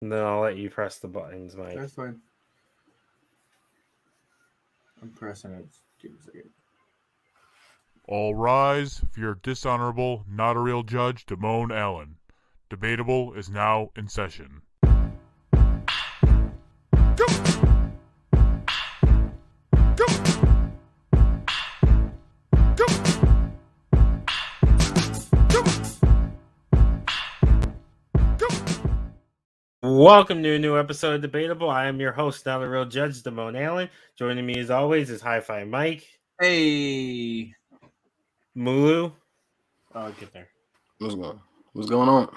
And then I'll let you press the buttons, Mike. That's fine. I'm pressing it. Give me a second. All rise for your dishonorable, not a real judge, Damone Allen. Debatable is now in session. Welcome to a new episode of Debatable. I am your host, not a real judge, Damone Allen. Joining me as always is Hi-Fi Mike. Hey. Mulu. I'll get there. What's going on?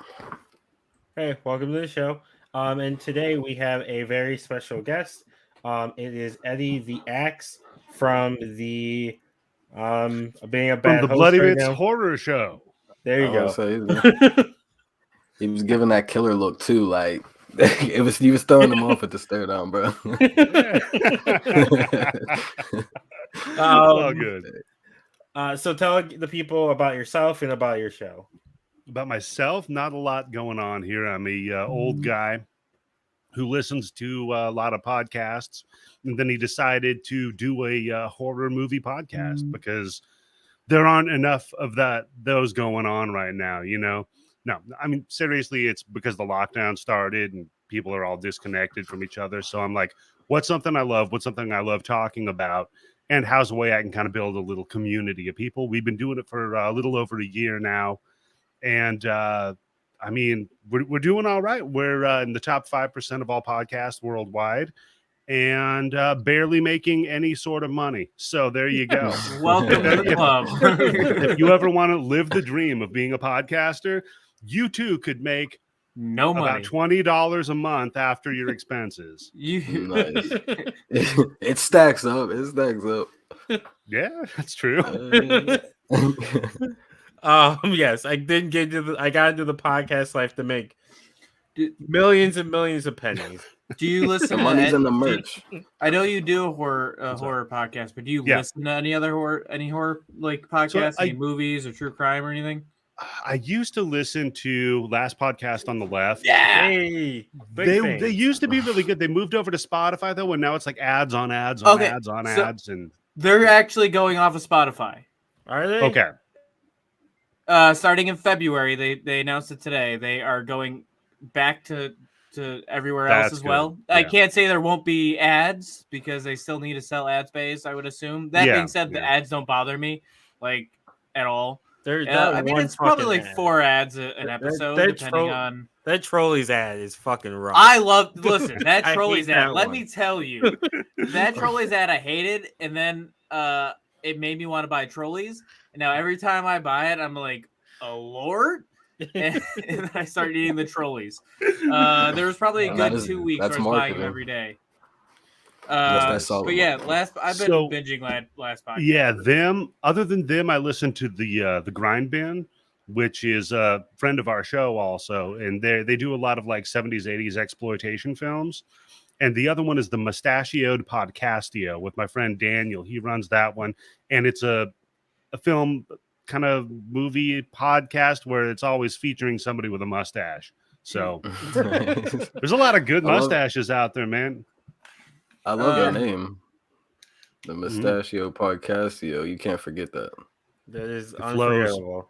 Hey, welcome to the show. And today we have a very special guest. It is Eddie the Axe from the being a bad from the host Bloody right Bits now. Horror Show. There you go. He was giving that killer look too, like he was throwing them off at the stare down, bro. All good. So tell the people about yourself and about your show. About myself, not a lot going on here. I'm a old guy who listens to a lot of podcasts, and then he decided to do a horror movie podcast because there aren't enough of those going on right now, you know? No, I mean, seriously, it's because the lockdown started and people are all disconnected from each other. So I'm like, what's something I love? What's something I love talking about? And how's a way I can kind of build a little community of people? We've been doing it for a little over a year now. And I mean, we're doing all right. We're in the top 5% of all podcasts worldwide and barely making any sort of money. So there you go. Welcome to the club. If you ever want to live the dream of being a podcaster, you too could make no money. About $20 a month after your expenses. Nice. It stacks up. Yeah, that's true. Yes, I did I got into the podcast life to make millions and millions of pennies. Do you listen the money's in the merch? I know you do a horror podcast, but do you listen to any other horror like podcasts, any movies or true crime or anything? I used to listen to Last Podcast on the Left. Yeah, hey, they used to be really good. They moved over to Spotify though, and now it's like ads on ads, and they're actually going off of Spotify. Are they? Okay. Starting in February, they announced it today. They are going back to everywhere else as well. Yeah. I can't say there won't be ads because they still need to sell ad space, I would assume. That being said, the ads don't bother me like at all. I mean, it's probably like 4 ads an episode, depending on. That Trolley's ad is fucking rough. Listen, that Trolley's ad. Let me tell you, that Trolley's ad I hated, and then it made me want to buy Trolleys. And now every time I buy it, I'm like, oh Lord, and I start eating the Trolleys. There was probably a good 2 weeks where I was buying them every day. But yeah, I've been binging last podcast. Yeah, other than them, I listened to the Grind Bin, which is a friend of our show also, and they do a lot of like 70s, 80s exploitation films. And the other one is the Mustachioed Podcastio with my friend Daniel. He runs that one, and it's a film kind of movie podcast where it's always featuring somebody with a mustache. So there's a lot of good mustaches out there, man. I love that name. The Mustachio Podcastio. You can't forget that. That is unforgettable.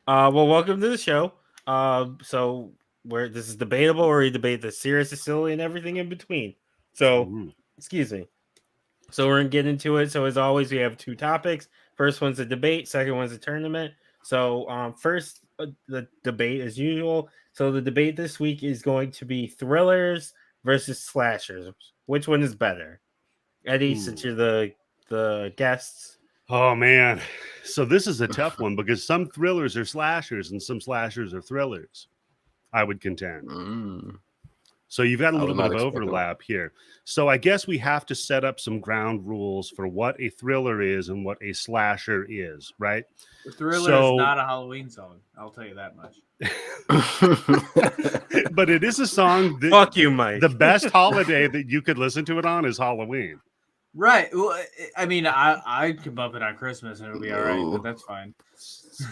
Well, welcome to the show. So this is debatable, or we debate the serious, the silly, and everything in between. So, excuse me. So we're gonna get into it. So as always, we have 2 topics. First one's a debate. Second one's a tournament. So first, the debate as usual. So the debate this week is going to be thrillers versus slashers. Which one is better? Eddie, since you're the guests. Oh man. So this is a tough one because some thrillers are slashers and some slashers are thrillers, I would contend. So you've got a little bit of overlap here. So I guess we have to set up some ground rules for what a thriller is and what a slasher is, right? The thriller is not a Halloween song. I'll tell you that much. But it is a song that, fuck you, Mike. The best holiday that you could listen to it on is Halloween. Right. Well, I mean, I could bump it on Christmas and it'll be all right, but that's fine.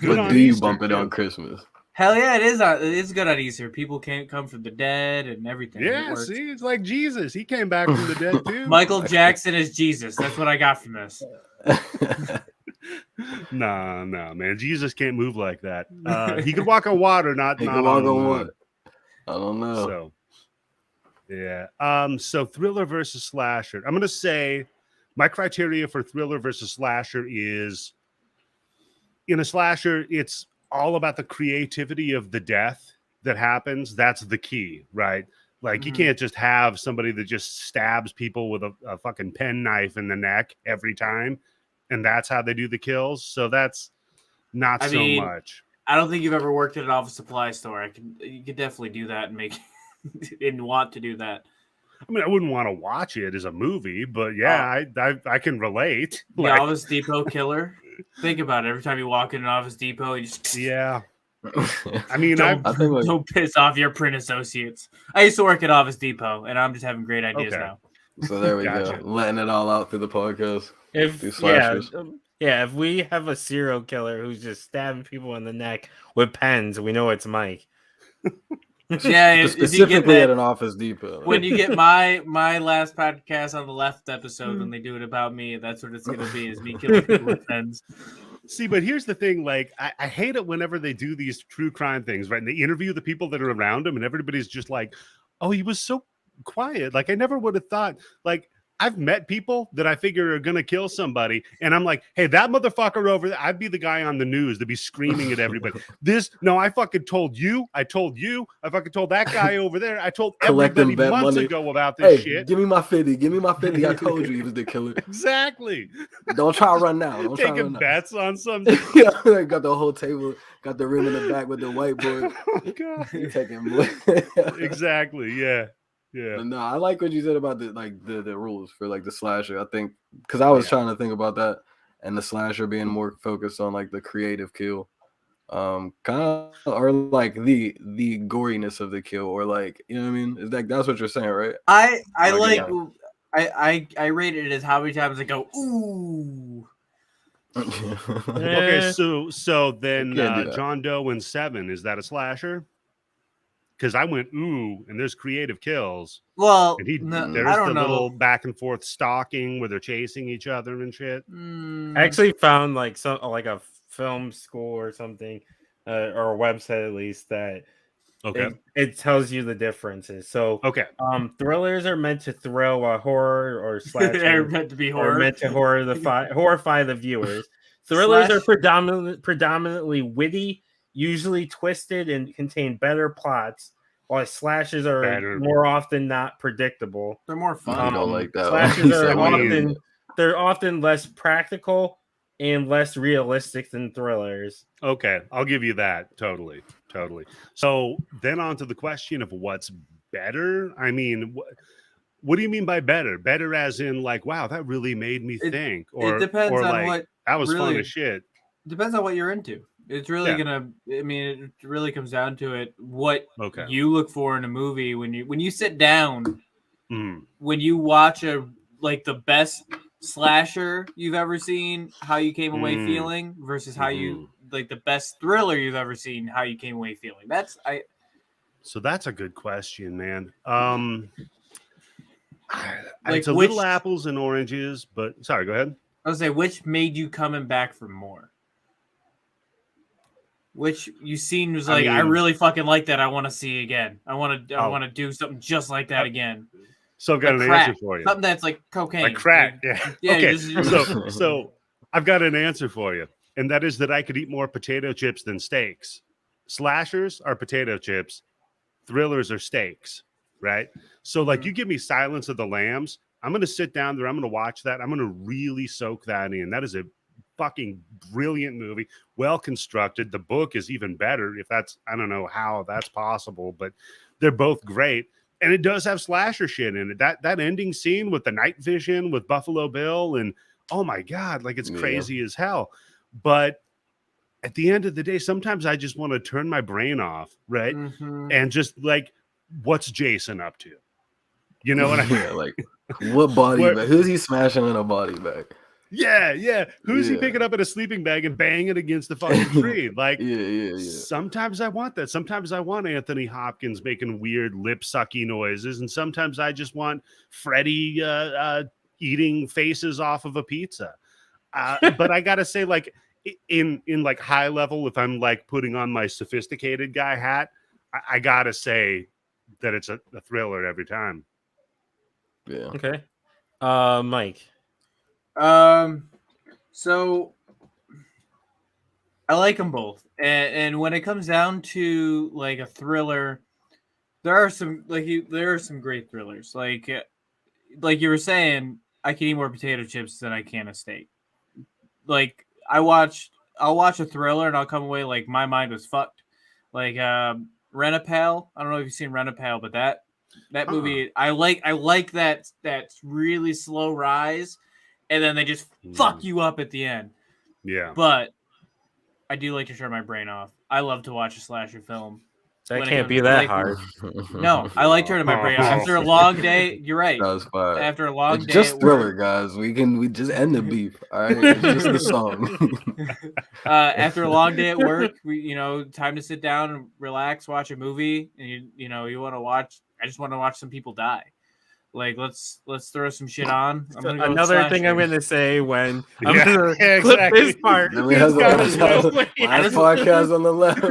But do you bump it on Christmas? Hell yeah, it is. It's good on Easter. People can't come from the dead and everything. Yeah, see, it's like Jesus. He came back from the dead too. Michael Jackson is Jesus. That's what I got from this. No, man. Jesus can't move like that. He could walk on water, not He not could walk on the on moon. water. I don't know. So, yeah. So thriller versus slasher. I'm gonna say my criteria for thriller versus slasher is, in a slasher, it's all about the creativity of the death that happens. That's the key, right? Like, you can't just have somebody that just stabs people with a fucking penknife in the neck every time, and that's how they do the kills. So that's not much. I don't think you've ever worked at an office supply store. You could definitely do that and make and want to do that. I mean, I wouldn't want to watch it as a movie, but yeah, I can relate. The Office Depot killer. Think about it. Every time you walk in an Office Depot, you just I mean, don't piss off your print associates. I used to work at Office Depot, and I'm just having great ideas now. So there we go, letting it all out through the podcast. If we have a serial killer who's just stabbing people in the neck with pens, we know it's Mike. Yeah, specifically at an Office Depot. When you get my last podcast on the left episode, when they do it about me, that's what it's going to be, is me killing people with pens. See, but here's the thing. Like, I hate it whenever they do these true crime things, right? And they interview the people that are around him, and everybody's just like, oh, he was so quiet. Like, I never would have thought, like, I've met people that I figure are going to kill somebody. And I'm like, hey, that motherfucker over there, I'd be the guy on the news to be screaming at everybody. I fucking told you. I told you. I fucking told that guy over there. I told everybody months ago about this shit. Give me my 50. Give me my 50. I told you he was the killer. Exactly. Don't try to run now. Don't taking bets on something. Got the whole table, got the room in the back with the whiteboard. Oh, God. Taking Exactly. Yeah. Yeah. But no, I like what you said about the rules for like the slasher. I think because I was trying to think about that, and the slasher being more focused on like the creative kill, kind of, or like the goriness of the kill, or like, you know what I mean? Is that's what you're saying, right? I rated it as how many times I go ooh. Okay, so then John Doe in 7, is that a slasher? Because I went ooh, and there's creative kills. Well, there's I don't know. Little back and forth stalking where they're chasing each other and shit. I actually found like a film school or something, or a website at least, that it tells you the differences. So thrillers are meant to throw a horror, or slasher they're meant to be horror, or meant to horrify the viewers. Thrillers are predominantly witty, usually twisted, and contain better plots, while slashes are more often not predictable. They're more fun. Slashes are often less practical and less realistic than thrillers. Okay, I'll give you that. Totally. So then on to the question of what's better. I mean, what do you mean by better? Better as in like, wow, that really made me think. Or it depends on like, what that was fun as shit. Depends on what you're into. It's really it really comes down to it. What you look for in a movie when you sit down, when you watch the best slasher you've ever seen, how you came away feeling, versus how you like the best thriller you've ever seen, how you came away feeling. So that's a good question, man. It's a little apples and oranges, but sorry, go ahead. I was say, which made you coming back for more? Which you seen was like, I really fucking like that. I want to see again. I want to do something just like that again. So I've got an answer for you. Something that's like cocaine. Like crack. Yeah. Okay. Just... So I've got an answer for you. And that is that I could eat more potato chips than steaks. Slashers are potato chips. Thrillers are steaks. Right? So like you give me Silence of the Lambs. I'm going to sit down there. I'm going to watch that. I'm going to really soak that in. That is a fucking brilliant movie, well constructed. The book is even better. I don't know how that's possible, but they're both great. And it does have slasher shit in it. That ending scene with the night vision with Buffalo Bill, and oh my God, like it's crazy as hell. But at the end of the day, sometimes I just want to turn my brain off, right? And just like, what's Jason up to? You know what I mean? Like, what body bag? Who's he smashing in a body bag? Yeah. Who's he picking up in a sleeping bag and banging it against the fucking tree? Like, yeah. Sometimes I want that. Sometimes I want Anthony Hopkins making weird lip sucky noises, and sometimes I just want Freddy eating faces off of a pizza. But I gotta say, like, in like high level, if I'm like putting on my sophisticated guy hat, I gotta say that it's a thriller every time. Yeah. Okay. Mike. So I like them both, and when it comes down to like a thriller, there are some great thrillers. Like you were saying, I can eat more potato chips than I can a steak. Like I'll watch a thriller and I'll come away like my mind was fucked. Like Rent-A-Pal. I don't know if you've seen Rent-A-Pal, but that movie I like that really slow rise, and then they just fuck you up at the end. Yeah. But I do like to turn my brain off. I love to watch a slasher film. That can't be that hard. No, I like turning my brain off. After a long day, you're right. That was fine. After a long day, just at thriller, work, guys. We just end the beef. All right, it's just the song. After a long day at work, time to sit down and relax, watch a movie, and you want to watch. I just want to watch some people die. Like let's throw some shit on. Another thing I'm gonna say when I'm Yeah, gonna clip exactly. this part. Then we have the last podcast on the left.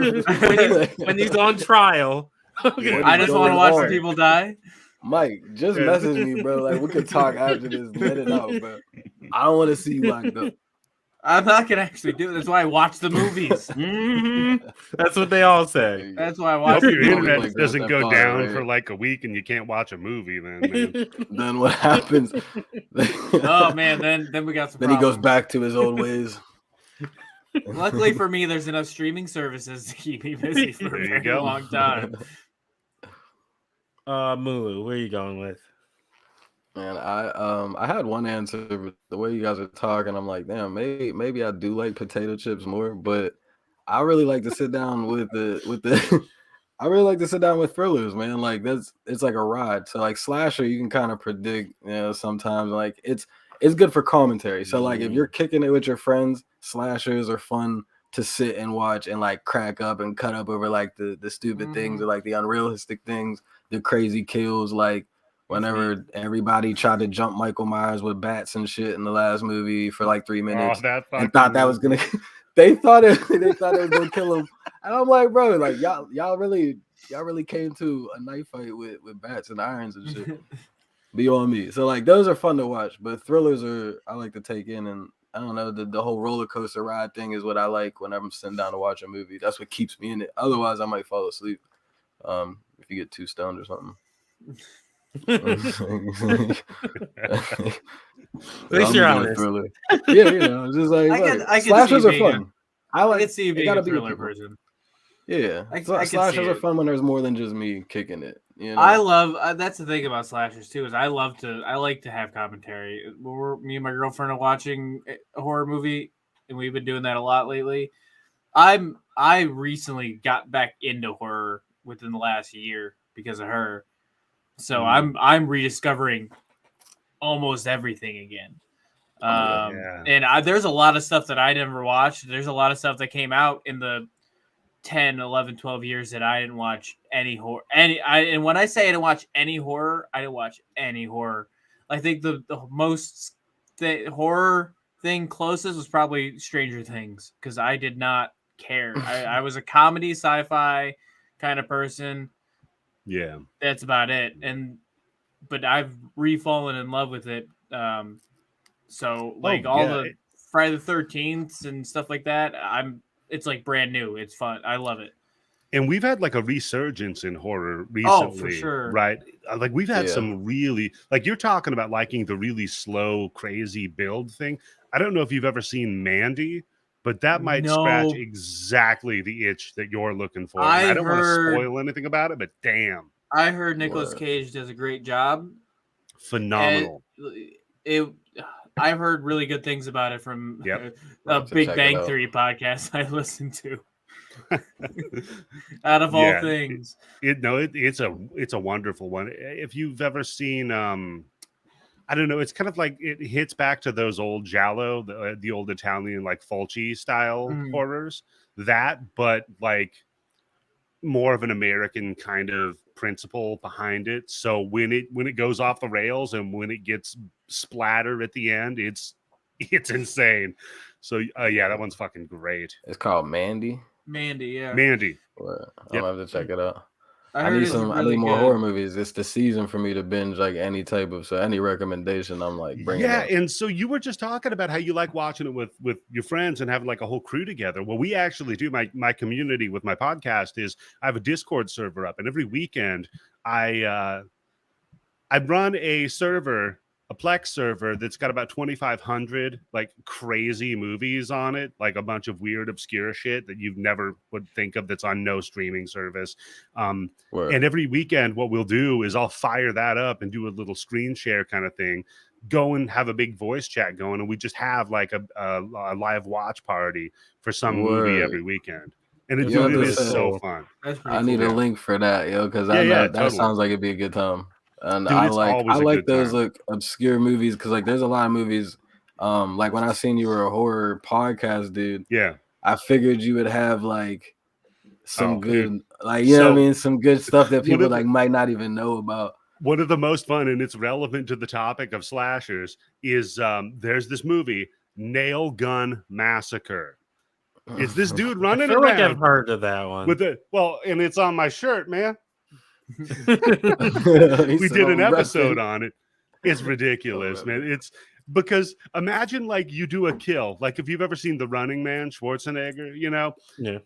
when he's on trial. Okay. I just want to watch some people die. Mike, just message me, bro. Like we could talk after this. Let it out, bro. I don't want to see you locked up. I'm not gonna actually do it. That's why I watch the movies. Mm-hmm. That's what they all say. That's why I I watch. hope your the internet movies. doesn't go down for like a week and you can't watch a movie. Then, man. Then what happens? Oh man, then we got some. Then he goes back to his old ways. Luckily for me, there's enough streaming services to keep me busy for a very long time. Mulu, where are you going with? Man, I had one answer, but the way you guys are talking, I'm like, damn, maybe I do like potato chips more, but I really like to sit down with the I really like to sit down with thrillers, man. Like it's like a ride. So like slasher, you can kind of predict, sometimes like it's good for commentary. So like if you're kicking it with your friends, slashers are fun to sit and watch and like crack up and cut up over like the stupid things or like the unrealistic things, the crazy kills, like whenever everybody tried to jump Michael Myers with bats and shit in the last movie for like 3 minutes and thought that was gonna they thought it was gonna kill him. And I'm like, bro, like y'all really came to a knife fight with bats and irons and shit. Be on me. So like those are fun to watch, but thrillers I like to take in, and I don't know, the whole roller coaster ride thing is what I like whenever I'm sitting down to watch a movie. That's what keeps me in it. Otherwise I might fall asleep. If you get too stoned or something. At least you're honest. Yeah, it's just like slashers are fun. I can see you being a thriller person. Yeah, slashers are fun when there's more than just me kicking it. I love that's the thing about slashers too, is I like to have commentary. Me and my girlfriend are watching a horror movie, and we've been doing that a lot lately. I recently got back into horror within the last year because of her. So I'm rediscovering almost everything again. And there's a lot of stuff that I never watched. There's a lot of stuff that came out in the 10, 11, 12 years that I didn't watch any horror. And when I say I didn't watch any horror, I didn't watch any horror. I think the most horror thing closest was probably Stranger Things, because I did not care. I was a comedy, sci-fi kind of person. Yeah, that's about it. But I've re-fallen in love with it. So like the Friday the 13th and stuff like that, it's like brand new. It's fun. I love it. And we've had like a resurgence in horror recently. Oh, for sure. Right? Like we've had some really, like you're talking about liking the really slow, crazy build thing. I don't know if you've ever seen Mandy, but that might scratch exactly the itch that you're looking for. I don't want to spoil anything about it, but damn. I heard Nicolas Cage does a great job. Phenomenal. I've heard really good things about it from a Big Bang Theory podcast I listened to. Out of all things, it's a wonderful one. If you've ever seen, I I don't know. It's kind of like it hits back to those old giallo, the old Italian like Fulci style horrors. But like more of an American kind of principle behind it. So when it goes off the rails and when it gets splatter at the end, it's insane. So yeah, that one's fucking great. It's called Mandy. Yeah. Mandy. Well, I'm gonna have to check it out. I need more horror movies. It's the season for me to binge like any type of, so any recommendation I'm like bringing up. And so you were just talking about how you like watching it with your friends and having like a whole crew together. Well, we actually do. My community with my podcast is I have a Discord server up, and every weekend I run a server, a Plex server that's got about 2,500 like crazy movies on it, like a bunch of weird, obscure shit that you never would think of that's on no streaming service. And every weekend, what we'll do is I'll fire that up and do a little screen share kind of thing, go and have a big voice chat going, and we just have like a live watch party for some movie every weekend. And it really is so fun. I need a link for that, yo, because I know that sounds like it'd be a good time. And dude, I like those like obscure movies because like there's a lot of movies. Like when I seen you were a horror podcast, dude. Yeah, I figured you would have like some good, like you know what I mean, some good stuff that people like might not even know about. One of the most fun, and it's relevant to the topic of slashers, is there's this movie, Nail Gun Massacre. Is this dude running around? Like I've heard of that one. And it's on my shirt, man. We did an episode on it. It's ridiculous, man. It's because imagine like you do a kill, like if you've ever seen The Running Man, Schwarzenegger, you know,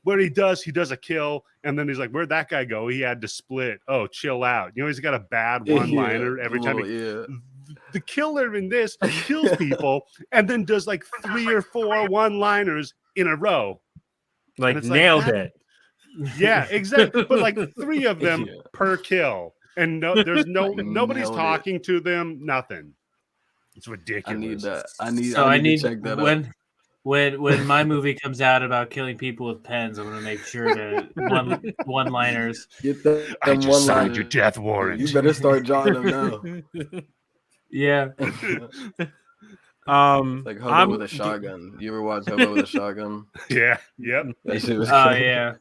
where he does a kill and then he's like, where'd that guy go? He had to split. Oh, chill out. You know, he's got a bad one-liner every time. The killer in this kills people and then does like 3 or 4 one-liners in a row. Like nailed it. Yeah, exactly. But like 3 of them per kill, and there's nobody's talking to them. Nothing. It's ridiculous. I need that. I need to check that out. When my movie comes out about killing people with pens, I'm gonna make sure to one-liners. Get them I just signed your death warrant. You better start jotting them now. Yeah. Like Hobo with a shotgun. You ever watch Hobo with a shotgun? Yeah. Yep. That shit was yeah.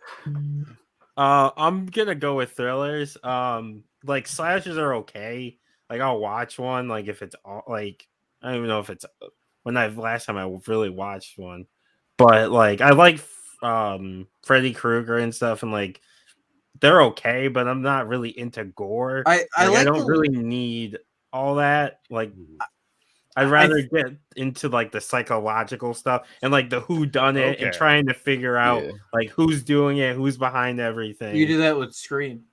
I'm gonna go with thrillers. Like slashers are okay. Like I'll watch one. Like if it's like I don't even know if it's last time I really watched one, but like I like Freddy Krueger and stuff, and like they're okay, but I'm not really into gore. I don't really need all that. Like I'd rather get into like the psychological stuff and like the who done it and trying to figure out like who's doing it, who's behind everything. You do that with Scream.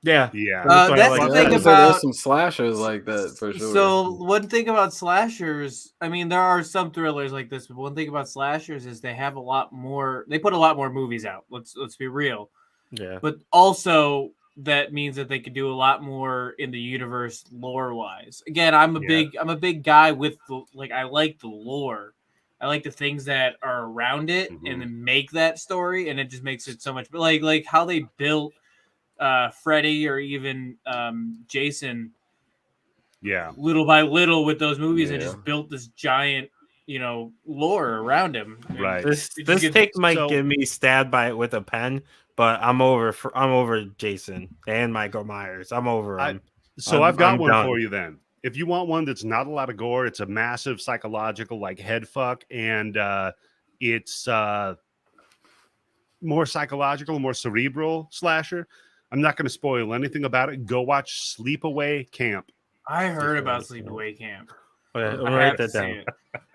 Yeah. That's the thing about there's some slashers like that for sure. So one thing about slashers, I mean, there are some thrillers like this, but one thing about slashers is they have a lot more. They put a lot more movies out. Let's be real. Yeah. But also that means that they could do a lot more in the universe lore wise. Again, I'm a big guy with I like the lore. I like the things that are around it and then make that story, and it just makes it so much. But like how they built Freddy or even Jason, little by little with those movies, and just built this giant, lore around him. Right. This take might get me stabbed by it with a pen. But I'm over Jason and Michael Myers. I'm over him. I've got one for you then. If you want one that's not a lot of gore, it's a massive psychological like head fuck, and it's more psychological, more cerebral slasher. I'm not going to spoil anything about it. Go watch Sleepaway Camp. I heard about Sleepaway Camp. Okay, I'll write that down.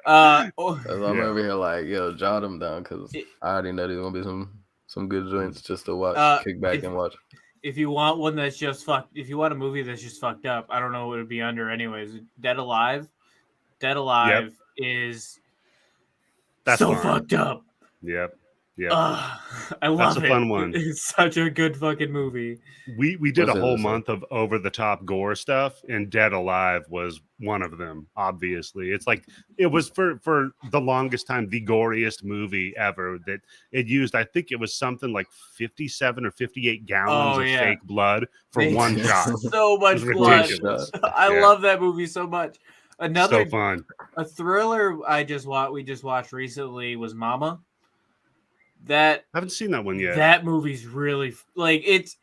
I'm over here like, yo, jot them down because I already know there's gonna be some good joints just to watch, kick back and watch. If you want one that's just fucked, if you want a movie that's just fucked up, I don't know what it would be under anyways. Dead Alive is that's so fucked up. Yep. Yeah, I love it. That's a fun one. It's such a good fucking movie. We did a whole month of over the top gore stuff, and Dead Alive was one of them. Obviously, it's like it was for the longest time the goriest movie ever. That it used, I think it was something like 57 or 58 gallons of fake blood for one shot. So much blood. I love that movie so much. Another so fun. A thriller we just watched recently was Mama. That I haven't seen that one yet. That movie's really like it's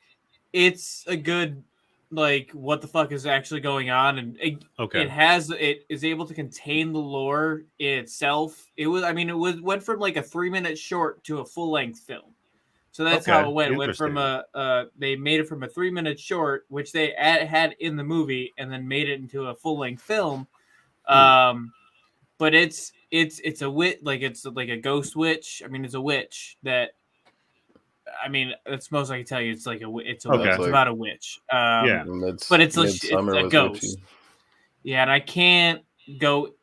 a good like what the fuck is actually going on, and it is able to contain the lore itself. It went from like a 3-minute short to a full-length film. So that's how it went. It went from they made it from a 3-minute short, which they had in the movie, and then made it into a full-length film. But it's a witch, like it's like a ghost witch. I mean, it's a witch that. I mean, that's most I can tell you. It's like it's about a witch. But it's a ghost. Witchy. Yeah, and I can't go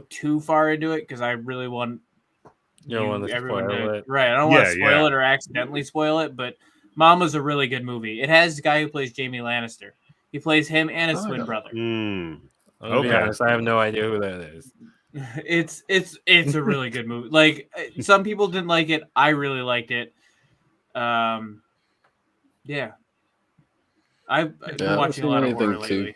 too far into it because I really want everyone to it. Right. I don't want to spoil it or accidentally spoil it. But Mama's a really good movie. It has the guy who plays Jamie Lannister. He plays him and his twin brother. I'll be honest, I have no idea who that is. It's a really good movie. Like some people didn't like it. I really liked it. I've been watching a lot of horror lately.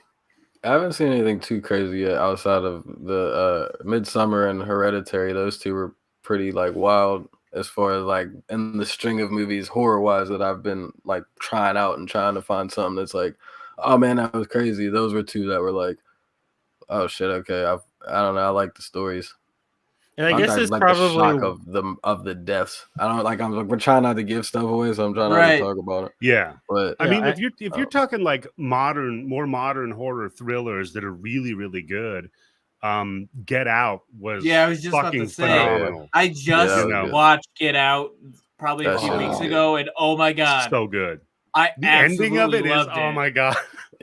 I haven't seen anything too crazy yet outside of the Midsommar and Hereditary. Those two were pretty like wild as far as like in the string of movies horror wise that I've been like trying out and trying to find something that's like, oh man, that was crazy. Those were two that were like, oh shit, okay, I don't know, I like the stories. And I guess it's like probably the shock of the deaths. I don't like. We're trying not to give stuff away, so I'm trying not to talk about it. Yeah, but I mean, if you're talking like more modern horror thrillers that are really really good, Get Out was I was just fucking about to say, phenomenal. I just watched Get Out probably a few weeks ago, and oh my god, so good. The ending of it is oh my god.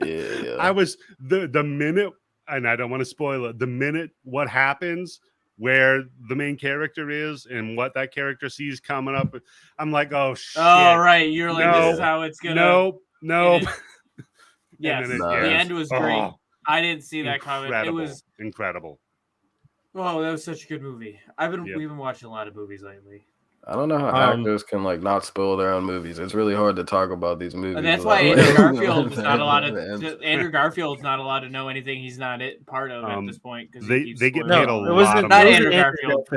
Yeah. I was the minute, and I don't want to spoil it. The minute what happens, where the main character is and what that character sees coming up, I'm like, oh shit. Oh right, you're like, this is how it's gonna. No. Yes, the end was great. I didn't see that coming. It was incredible. Oh, that was such a good movie. We've been watching a lot of movies lately. I don't know how actors can like not spoil their own movies. It's really hard to talk about these movies. And that's why Andrew Garfield's not allowed to know anything he's not part of at this point because they get paid a lot. It wasn't not Andrew Garfield.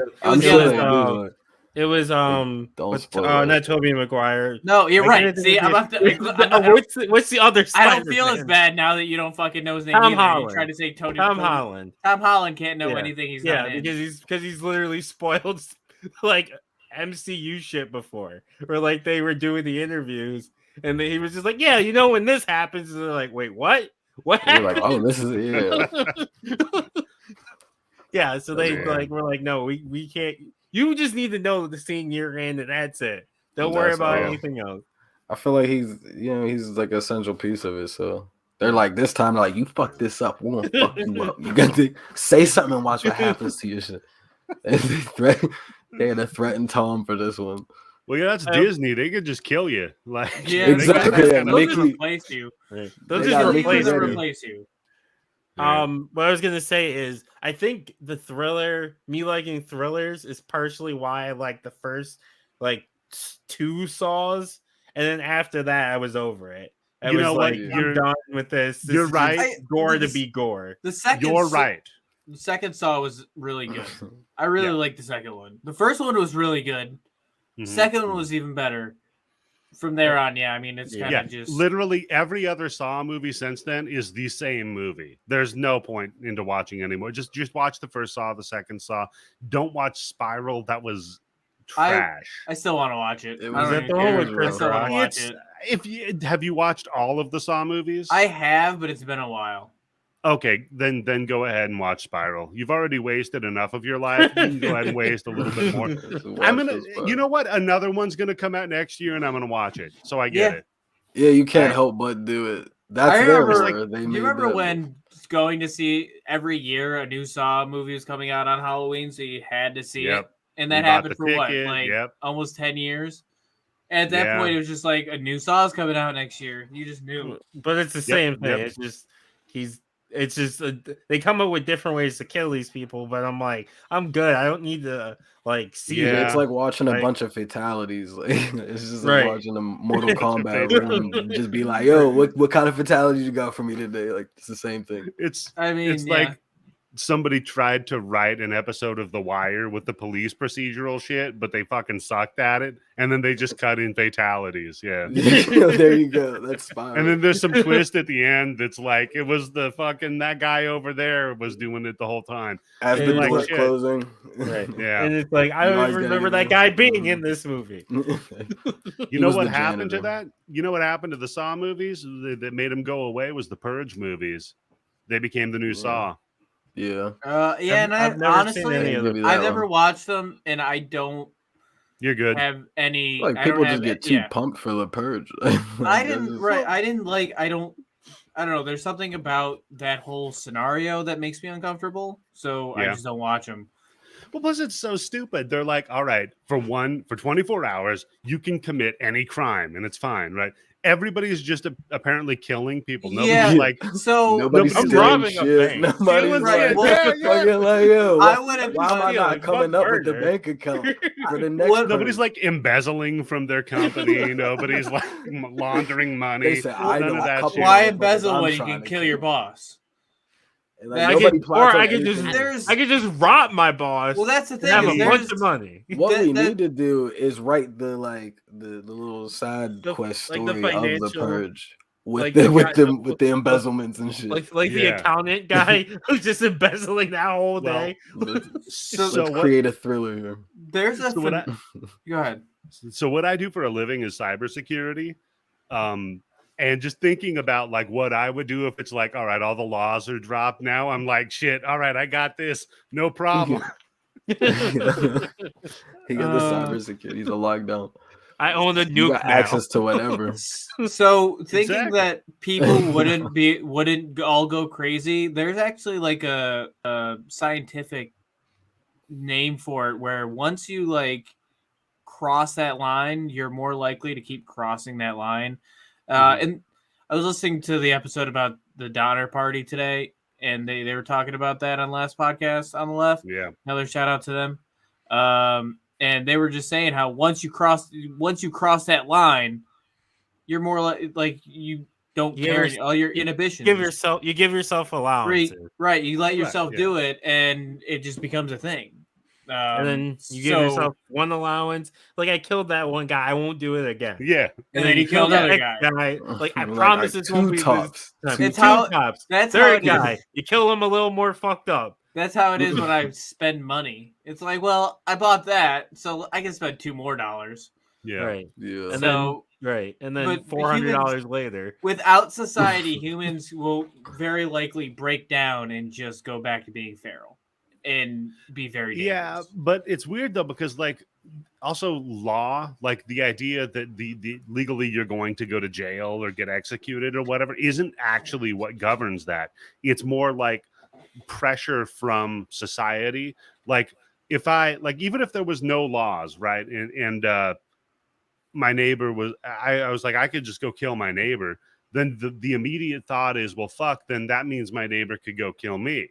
It was not Tobey Maguire. No, you're right. See, I'm about to. What's the other? I don't feel as bad now that you don't fucking know his name. Tom Holland. You tried to say Tony. Tom Holland. Tom Holland can't know anything he's not in. because he's literally spoiled like MCU shit before, where like they were doing the interviews and he was just like, yeah, you know when this happens, and they're like, wait, what happened? Like, oh, this is yeah. So they were like, no, we can't. You just need to know the scene you're in, and that's it. Don't worry about anything else. I feel like he's like an essential piece of it. So they're like, this time, like, you fuck this up, we won't fuck you up. You got to say something and watch what happens to your shit. They had to threaten Tom for this one. Well, yeah, that's Disney. They could just kill you. Like, exactly. They'll just replace you. They'll just replace you. What I was gonna say is, I think me liking thrillers is partially why I like the first like 2 Saws, and then after that I was over it. I'm done with this. You're right. Gore to be gore. You're right. The second Saw was really good. I really liked the second one. The first one was really good. Second one was even better. From there on, it's kind of just literally every other Saw movie since then is the same movie. There's no point into watching anymore. Just watch the first Saw, the second Saw. Don't watch Spiral. That was trash. I still want to watch it. Have you watched all of the Saw movies? I have, but it's been a while. Okay, then go ahead and watch Spiral. You've already wasted enough of your life. You can go ahead and waste a little bit more. You know what? Another one's gonna come out next year, and I'm gonna watch it. So I get it. Yeah, you can't help but do it. Do you remember when going to see every year a new Saw movie was coming out on Halloween, so you had to see it? and that happened for almost 10 years. At that point, it was just like a new Saw's coming out next year. You just knew. But it's the same thing. It's just they come up with different ways to kill these people. But I'm like, I'm good. I don't need to see. Yeah, it's like watching a bunch of fatalities. Like, it's just like watching a Mortal Kombat room and just be like, yo, what kind of fatalities you got for me today? Like, it's the same thing. It's like somebody tried to write an episode of The Wire with the police procedural shit, but they fucking sucked at it, and then they just cut in fatalities. Yeah. There you go. That's fine. And then there's some twist at the end that's like, it was the fucking, that guy over there was doing it the whole time. As the door's closing. Right. Yeah. And it's like, I don't remember that guy being in this movie. You know what happened to that? You know what happened to the Saw movies that made them go away was the Purge movies. They became the new Saw. Yeah. And I've never watched them, and I don't. You're good. Have any? Like people just get too pumped for the Purge. I didn't. Right. I didn't like. I don't know. There's something about that whole scenario that makes me uncomfortable. So I just don't watch them. Well, plus it's so stupid. They're like, all right, for 24 hours, you can commit any crime, and it's fine, right? Everybody's just apparently killing people. Nobody's like, nobody's robbing a bank. Nobody's like, I wouldn't. Why am I not coming up with the bank account for the next? Nobody's like embezzling from their company. Nobody's like laundering money. They say, why embezzle when you can kill your boss? Like I could just rob my boss. Well, that's the thing. Have a bunch of money. What we need to do is write the little side quest story of the Purge with the embezzlements and shit. Like the accountant guy who's just embezzling that whole day. So create a thriller here. There's a. Go ahead. So what I do for a living is cybersecurity. And just thinking about like what I would do if it's like, all right, all the laws are dropped now. I'm like, shit. All right, I got this. No problem. He got the cybersecurity. He's a lockdown. I own the nuke. Got access to whatever. So thinking that people wouldn't all go crazy. There's actually like a scientific name for it, where once you like cross that line, you're more likely to keep crossing that line. And I was listening to the episode about the Donner Party today, and they were talking about that on last podcast on the left. Yeah. Another shout out to them. And they were just saying how once you cross that line, you're more like you don't carry all your inhibitions. You give yourself allowance. Right. You let yourself do it, and it just becomes a thing. And then you give yourself one allowance. Like I killed that one guy, I won't do it again. Yeah, and then you kill another guy. Like I promise this won't be tops. It's how tops. That's third how guy. You kill him a little more fucked up. That's how it is when I spend money. It's like, well, I bought that, so I can spend $2 more. Yeah, right. Yeah, and then $400 later. Without society, humans will very likely break down and just go back to being feral. And be very dangerous. Yeah, but it's weird though, because like also law, like the idea that the legally you're going to go to jail or get executed or whatever isn't actually what governs that. It's more like pressure from society. Like if even if there was no laws, right? And my neighbor was I was like, I could just go kill my neighbor. Then the immediate thought is, well, fuck, then that means my neighbor could go kill me.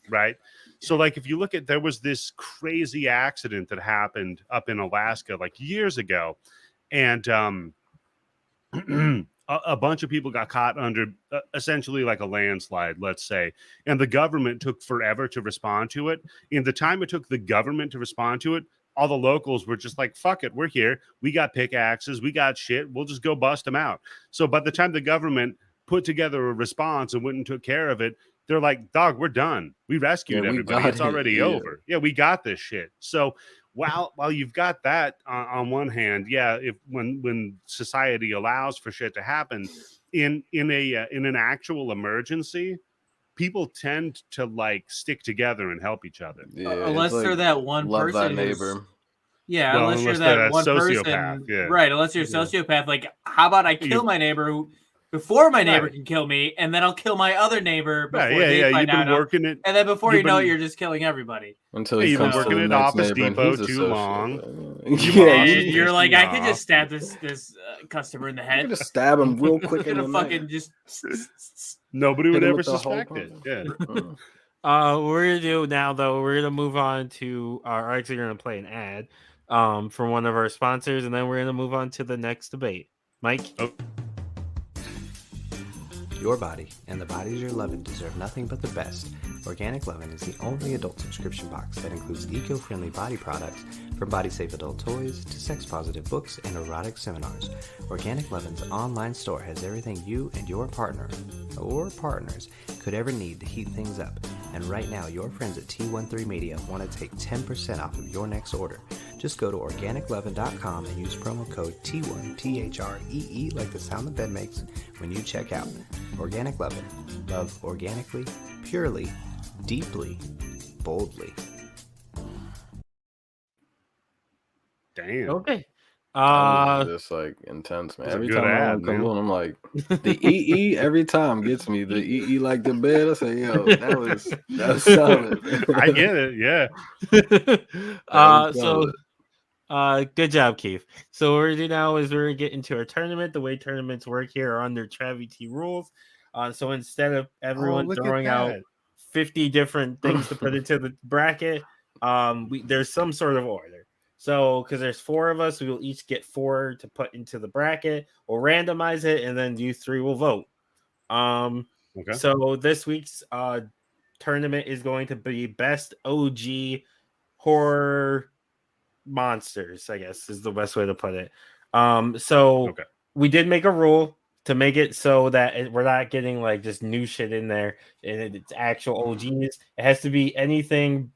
Right. So like if you look at, there was this crazy accident that happened up in Alaska like years ago, and a bunch of people got caught under essentially like a landslide, let's say, and the government took forever to respond to it. In the time it took the government to respond to it, all the locals were just like, fuck it, we're here, we got pickaxes, we got shit, we'll just go bust them out. So by the time the government put together a response and went and took care of it, they're like, dog, we're done. We rescued everybody. It's already over. Yeah, we got this shit. So while you've got that on one hand, yeah, if when society allows for shit to happen, in an actual emergency, people tend to like stick together and help each other. Yeah, unless they're that one love person. That neighbor. Yeah, unless you're that one sociopath, person. Yeah. Right, unless you're a sociopath. Like, how about I kill my neighbor before my neighbor can kill me, and then I'll kill my other neighbor before they find You've out. been working it, and then before you know it, you're just killing everybody. Until you've been working at Office Depot too long. You're like, I could just stab this customer in the head. Just stab him real quick in the fucking just. Nobody would ever suspect it. Yeah. What we're gonna do now, though, we're gonna move on to actually we're gonna play an ad from one of our sponsors, and then we're gonna move on to the next debate. Mike. Oh. Your body and the bodies you're loving deserve nothing but the best. Organic Lovin' is the only adult subscription box that includes eco-friendly body products, from body-safe adult toys to sex-positive books and erotic seminars. Organic Lovin's online store has everything you and your partner or partners could ever need to heat things up. And right now, your friends at T13 Media want to take 10% off of your next order. Just go to organiclovin.com and use promo code T1, T-H-R-E-E, like the sound the bed makes, when you check out. Organic Lovin'. Love organically, purely, deeply, boldly. Damn. Okay. Just like intense, man. That's a Every good time ad, I comes man. on, I'm like, the EE every time gets me. The EE like the bed. I say, yo, that was solid. I get it. Yeah. Good job, Keith. So what we're gonna do now is we're gonna get into our tournament. The way tournaments work here are under Travity rules. So instead of everyone throwing out 50 different things to put into the bracket, there's some sort of order. So because there's 4 of us, we will each get 4 to put into the bracket. We'll randomize it, and then you 3 will vote. Okay. So this week's tournament is going to be best OG horror monsters, I guess is the best way to put it. We did make a rule to make it so that we're not getting like just new shit in there, and it's actual OGs. It has to be anything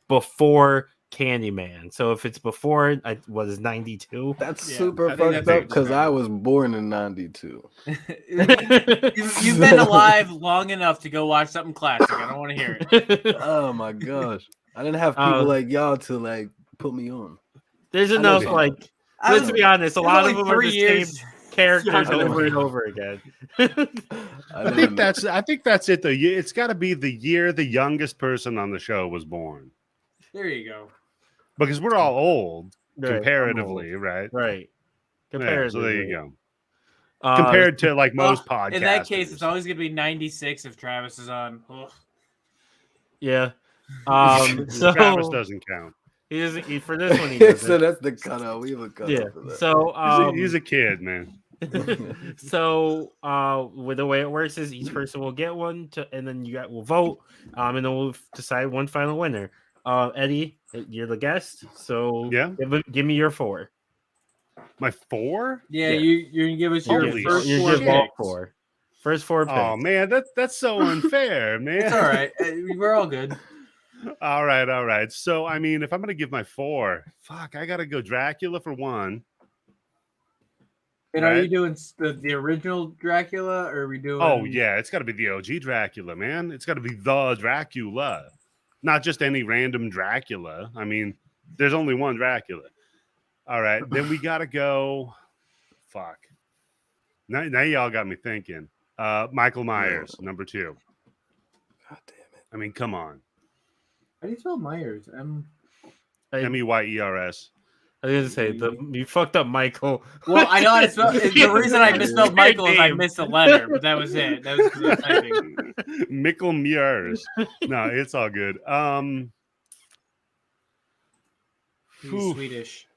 before Candyman. So if it's before, what is 92? That's super fucked up because I was born in 92. You've been alive long enough to go watch something classic. I don't want to hear it. Oh my gosh, I didn't have people like y'all to like put me on. There's enough like. Let's be honest, a lot of them are the same characters over and over again. I think that's it though. It's got to be the year the youngest person on the show was born. There you go. Because we're all old comparatively, right? Right. Comparatively. Yeah, so there you go. Compared to like most podcasts. In that case, it's always going to be 96 if Travis is on. Ugh. Yeah. So Travis doesn't count. He doesn't. For this one, he doesn't. So that's the cutoff. We have a cutoff for that. So he's a kid, man. So with the way it works is each person will get one, and then we'll vote, and then we'll decide one final winner. Eddie, you're the guest, so yeah, give me your 4. My 4? Yeah, you're gonna give us your first 4 picks. First 4 picks. Oh man, that's so unfair, man. It's all right. We're all good. All right. So I mean, if I'm gonna give my 4, I gotta go Dracula for 1. And are you doing the original Dracula, or are we doing? Oh yeah, it's got to be the OG Dracula, man. It's got to be the Dracula, not just any random Dracula. I mean, there's only one Dracula. All right, then we got to go. Fuck. Now y'all got me thinking. Michael Myers, number 2. God damn it! I mean, come on. How do you spell Myers? Meyers. I was gonna say you fucked up Michael. Well, I know the reason I misspelled Michael is I missed a letter, but that was it. That was because I was typing. Michael Myers. No, it's all good. He's Swedish.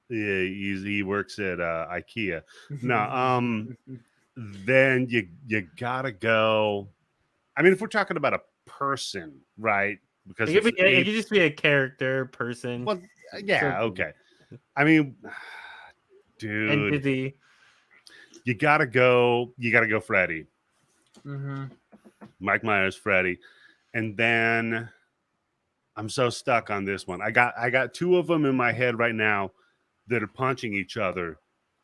Yeah, he works at IKEA. No, then you gotta go. I mean, if we're talking about a person, right? Because it could just be a character, person. Well, yeah, okay. I mean, dude, entity. You gotta go Freddy. Mm-hmm. Mike Myers, Freddy, and then I'm so stuck on this one. I got 2 of them in my head right now that are punching each other,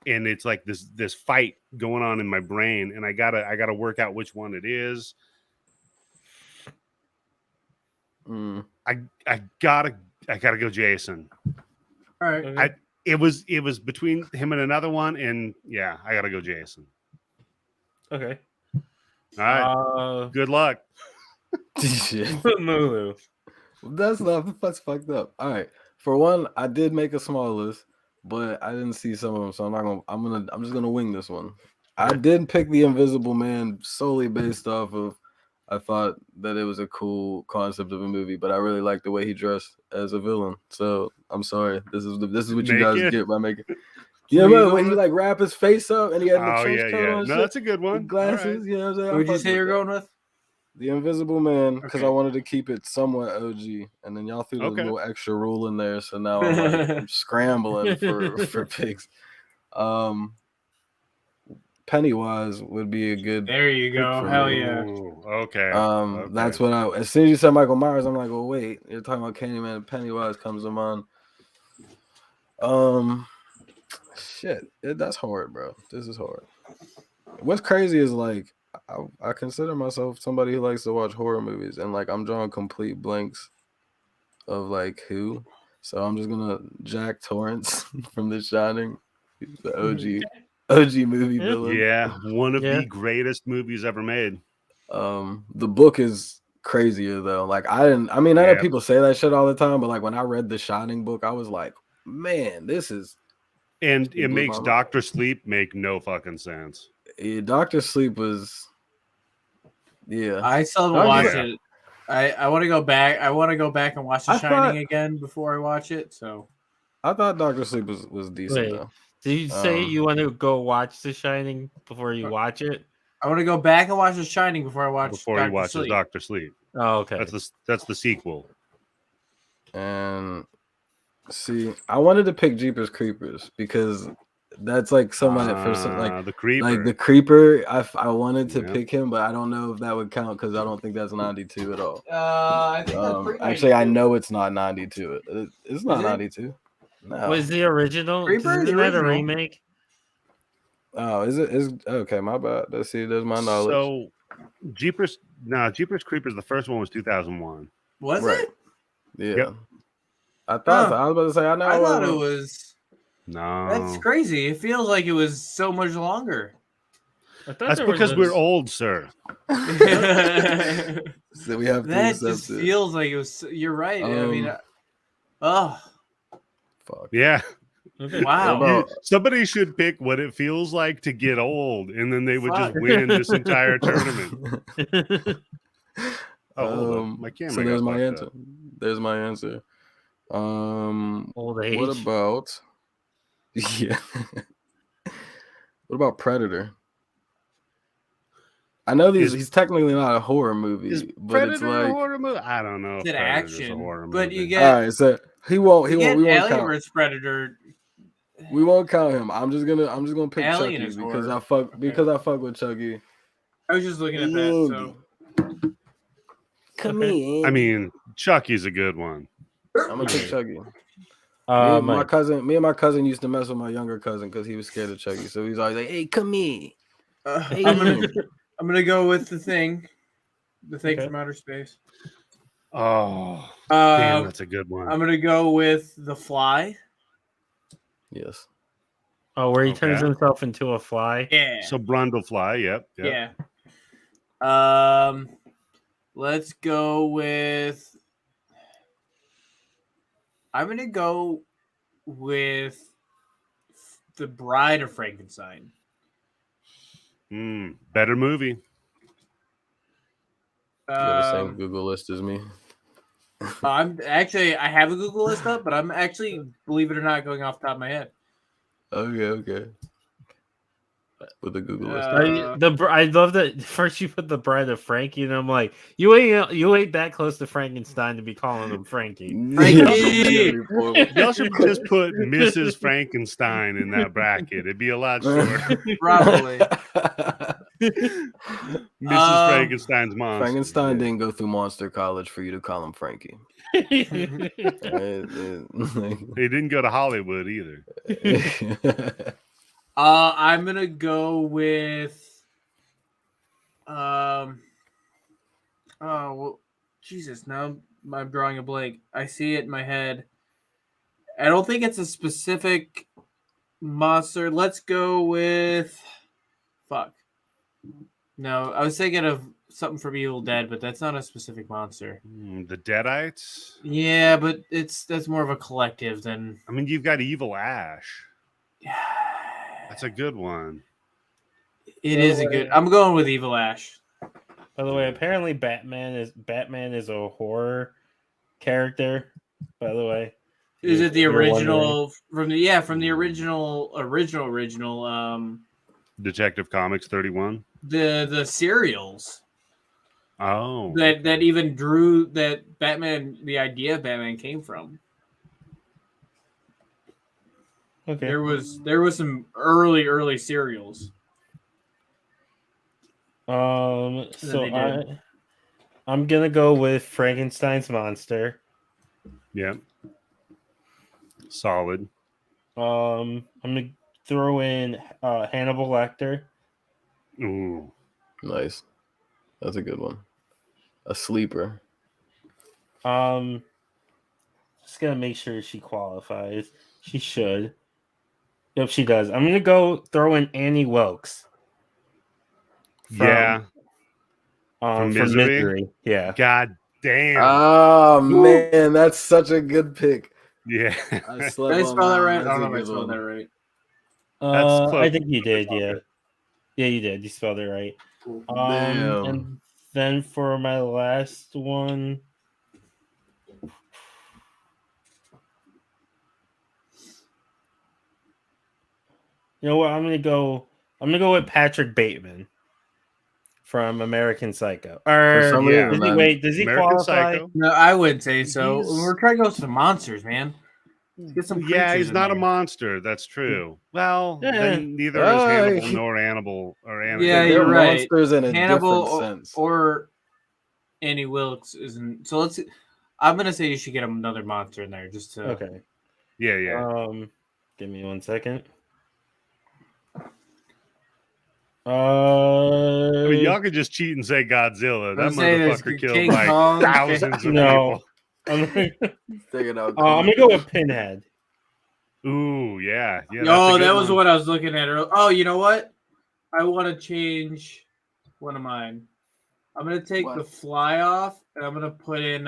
and it's like this fight going on in my brain, and I gotta work out which one it is. I gotta go Jason. All right. It was between him and another one, and yeah, I gotta go Jason. Okay. All right. Good luck. Lulu. That's fucked up. All right. For one, I did make a small list, but I didn't see some of them, so I'm just gonna wing this one. I did pick the Invisible Man solely based off of I thought that it was a cool concept of a movie, but I really liked the way he dressed as a villain. So I'm sorry. This is what you guys get by making. Yeah, but when he like wrap his face up and he had the trench coat on, no, that's a good one. Glasses, right. You know what I'm saying? What would you say you're going with? The Invisible Man, because I wanted to keep it somewhat OG, and then y'all threw the little extra rule in there, so now I'm scrambling for picks. Pennywise would be a good. There you go. Hell yeah. Ooh, okay. That's what as soon as you said Michael Myers, I'm like, well, wait, you're talking about Candyman and Pennywise comes to mind. Shit, that's hard, bro. This is hard. What's crazy is like I consider myself somebody who likes to watch horror movies, and like I'm drawing complete blanks of like who. So I'm just gonna Jack Torrance from The Shining, the OG movie villain. Yeah, one of the greatest movies ever made. The book is crazier though. Like I know people say that shit all the time, but like when I read the Shining book, I was like, man, this is. And it makes Dr. Sleep make no fucking sense. Yeah, Dr. Sleep was. Yeah, I still haven't watched it. I want to go back. I want to go back and watch The Shining again before I watch it. So I thought Dr. Sleep was decent though. Did you say you want to go watch The Shining before you watch it? I want to go back and watch The Shining before I watch. Before he watches Dr. Sleep. Oh, okay. That's the sequel. And see, I wanted to pick Jeepers Creepers because that's like somebody for some, like the creeper. Like the creeper, I wanted to pick him, but I don't know if that would count because I don't think that's 92 at all. I think that's pretty. Actually, I know it's not 92. It's not 92. No. Was the original? Creeper? Isn't that a remake? Oh, is it? Is okay. My bad. Let's see. There's my knowledge. So, Jeepers Creepers. The first one was 2001. Was it? Yeah. Yep. I thought. So. I was about to say. I know. I thought it was. No, that's crazy. It feels like it was so much longer. That's because we're old, sir. So we have to. That just feels like it was. You're right. I mean, fuck. Yeah. Okay. Wow. Somebody should pick what it feels like to get old, and then they would just win this entire tournament. My camera. So there's my answer. There's my answer. Old age. What about? Yeah. What about Predator? I know he's technically not a horror movie, but Predator it's like a horror movie. I don't know. It's an action, horror but movie. you get. All right, so we won't Alien count. vs Predator. We won't count him. I'm just gonna pick Alien Chucky is because horror. I fuck with Chucky. I was just looking at that. So Come in. I mean, Chucky's a good one. I'm gonna pick Chucky. Me and my cousin used to mess with my younger cousin because he was scared of Chucky. So he's always like, "Hey, come here." I'm gonna go with the thing from outer space. Oh, damn, that's a good one. I'm gonna go with The Fly. Yes. Oh, where he turns himself into a fly. Yeah. So Brundlefly. Yep. Yeah. Let's go with. I'm gonna go with The Bride of Frankenstein. Better movie. You got the same Google list as me. I have a Google list up, but I'm actually, believe it or not, going off the top of my head. Okay. With the Google list. I love that first you put The Bride of Frankie, and I'm like, you ain't that close to Frankenstein to be calling him Frankie. Y'all should just put Mrs. Frankenstein in that bracket. It'd be a lot shorter. Probably. Mrs. Frankenstein's monster. Frankenstein didn't go through Monster College for you to call him Frankie. He didn't go to Hollywood either. I'm gonna go with well, Jesus, now I'm drawing a blank. I see it in my head. I don't think it's a specific monster. Let's go with fuck. No, I was thinking of something from Evil Dead, but that's not a specific monster. The Deadites? Yeah, but that's more of a collective than. I mean, you've got Evil Ash. That's a good one. It is a good. I'm going with Evil Ash. By the way, apparently Batman is a horror character. By the way, is it the original from the original Detective Comics 31? The serials. Oh. That even drew that Batman, the idea of Batman came from. Okay. There was some early serials. So I'm gonna go with Frankenstein's monster. Yeah. Solid. I'm gonna throw in Hannibal Lecter. Ooh. Nice. That's a good one. A sleeper. Just gonna make sure she qualifies. She should. Yep, she does. I'm gonna throw in Annie Wilkes. From Misery. Yeah. God damn. Oh man, that's such a good pick. Yeah. I spell that right? I don't know if I spelled that right. That's close. I think you did, yeah. Yeah, you did. You spelled it right. Damn. And then for my last one, you know what? I'm gonna go with Patrick Bateman from American Psycho. Or some reason, does he American qualify? Psycho? No, I wouldn't say so. We're trying to go to some monsters, man. Get some He's not a monster. That's true. Well, then neither is Hannibal nor Annabelle or Annabelle. Yeah, you're right. Monsters in a Hannibal different sense. or Annie Wilkes isn't. So I'm gonna say you should get another monster in there just to. Okay. Yeah. Give me 1 second. I mean, y'all could just cheat and say Godzilla. That motherfucker killed King like Kong. thousands of people. I'm I'm gonna go with Pinhead. Ooh, yeah. Oh, that was what I was looking at. Oh, you know what? I want to change one of mine. I'm gonna take the fly off, and I'm gonna put in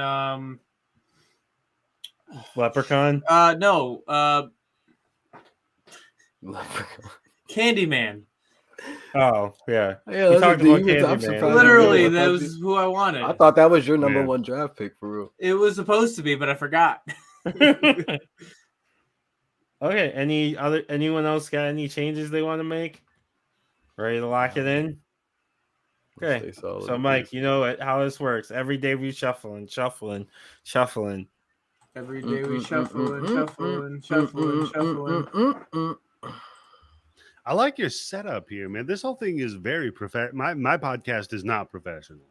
Leprechaun. No. Candyman. Oh yeah. Yeah, we talked about Candyman. Literally, that was who I wanted. I thought that was your number one draft pick for real. It was supposed to be, but I forgot. Okay. Anyone else got any changes they want to make? Ready to lock it in? Okay. So Mike, you know how this works. Every day we shuffling. Every day we shuffling. I like your setup here, man. This whole thing is very professional. My podcast is not professional.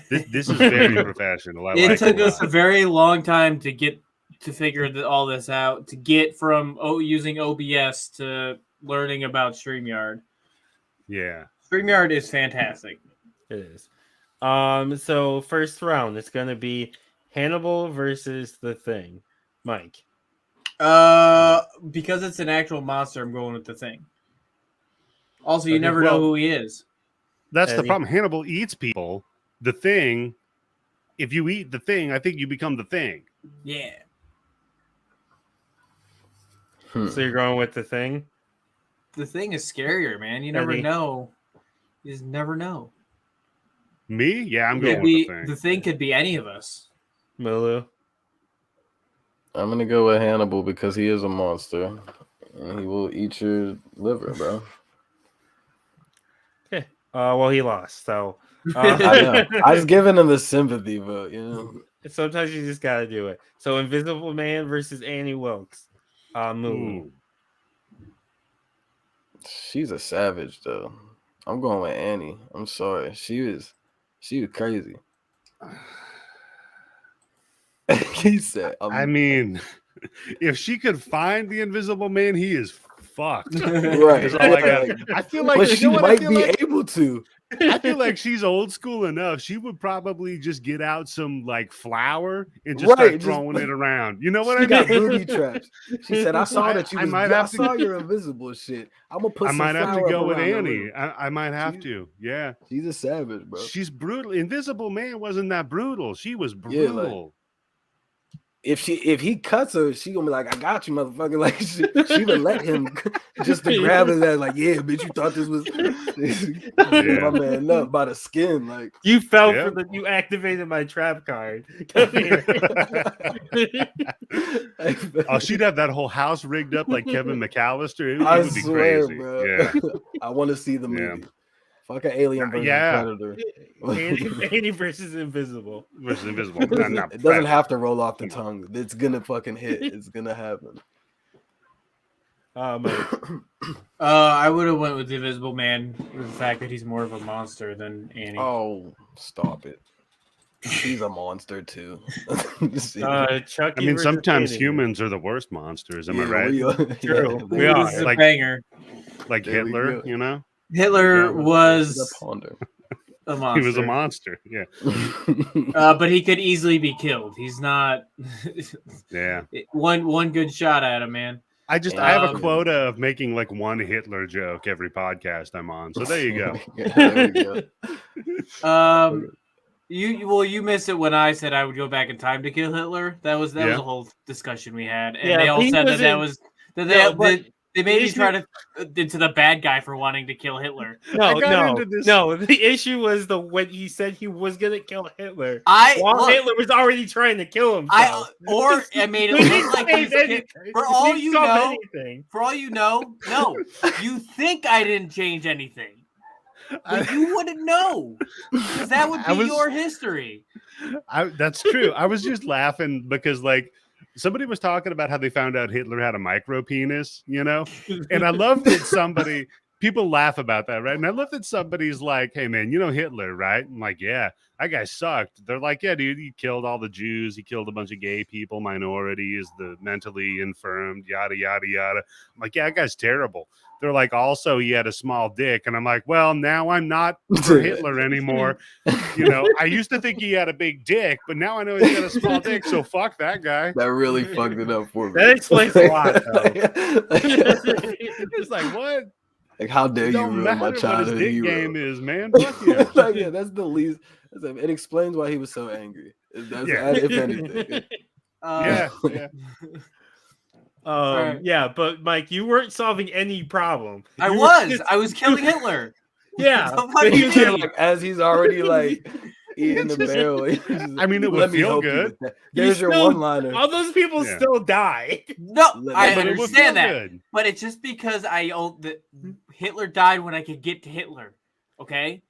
This is very professional. It took us a very long time to figure all this out, to get from using OBS to learning about StreamYard. Yeah. StreamYard is fantastic. It is. So first round, it's gonna be Hannibal versus the Thing. Mike. Because it's an actual monster, I'm going with the Thing. Also, you never know who he is. That's the problem. Hannibal eats people. The Thing, if you eat the Thing, I think you become the Thing. Yeah. So you're going with the Thing? The Thing is scarier, man. You never know. You just never know. Me? Yeah, I'm going with the Thing. The Thing could be any of us. Mulu? I'm going to go with Hannibal because he is a monster. And he will eat your liver, bro. Okay. Well, he lost, so... I was giving him the sympathy vote, you know? Sometimes you just got to do it. So Invisible Man versus Annie Wilkes. Mulu. She's a savage, though. I'm going with Annie. I'm sorry. She was crazy. He said, I mean, if she could find the Invisible Man, he is fucked. Right. I feel like but she might be able able to. I feel like she's old school enough. She would probably just get out some like flour and just start throwing it around. You know what I mean? She got booby traps. She said, "I saw that you was. I saw your invisible shit. I'm gonna put. I might have to go with Annie. I might have to. Yeah, she's a savage, bro. She's brutal. Invisible Man wasn't that brutal. She was brutal. Yeah, like, if he cuts her, she gonna be like, "I got you, motherfucker!" Like she would let him just to grab his ass. Like, yeah, bitch, you thought this was my man up by the skin. Like you fell for the. You activated my trap card. Come here. Oh, she'd have that whole house rigged up like Kevin McAllister. It would be swear, crazy. Bro. Yeah, I want to see the movie. Yeah. Fuck an alien versus Predator. Annie versus Invisible. It doesn't have to roll off the tongue. It's gonna fucking hit. It's gonna happen. I would have went with the Invisible Man with the fact that he's more of a monster than Annie. Oh, stop it. He's a monster too. Chucky. I mean, sometimes humans are the worst monsters. Am I right? True. We are. Like banger. Like Hitler, you know. Hitler was a monster. He was a monster, yeah. But he could easily be killed. He's not. Yeah. One good shot at him, man. I have a quota of making like one Hitler joke every podcast I'm on. So there you go. There we go. You missed it when I said I would go back in time to kill Hitler. That was a whole discussion we had, and they all said they made me try to into the bad guy for wanting to kill Hitler. No. The issue was when he said he was gonna kill Hitler. Hitler was already trying to kill himself. I made it look like he's for all you know. For all you know, no, you think I didn't change anything, but you wouldn't know because that would be your history. That's true. I was just laughing because like. Somebody was talking about how they found out Hitler had a micro penis, you know? And I love that people laugh about that, right? And I love that somebody's like, hey, man, you know Hitler, right? I'm like, yeah, that guy sucked. They're like, yeah, dude, he killed all the Jews. He killed a bunch of gay people, minorities, the mentally infirmed, yada, yada, yada. I'm like, yeah, that guy's terrible. They're like, also, he had a small dick. And I'm like, well, now I'm not for Hitler anymore. You know, I used to think he had a big dick, but now I know he's got a small dick. So fuck that guy. That really fucked it up for me. That explains a lot, though. It's like, what? Like, how dare you ruin my childhood hero? Game is, man. Fuck you. Like, yeah, that's the least. It explains why he was so angry. If anything. Yeah, but Mike, you weren't solving any problem. I was killing Hitler. Yeah, as he's already like eating the barrel. I mean, it would feel good. There's your one-liner. All those people still die. No, I understand that, good. But it's just because Hitler died when I could get to Hitler. Okay,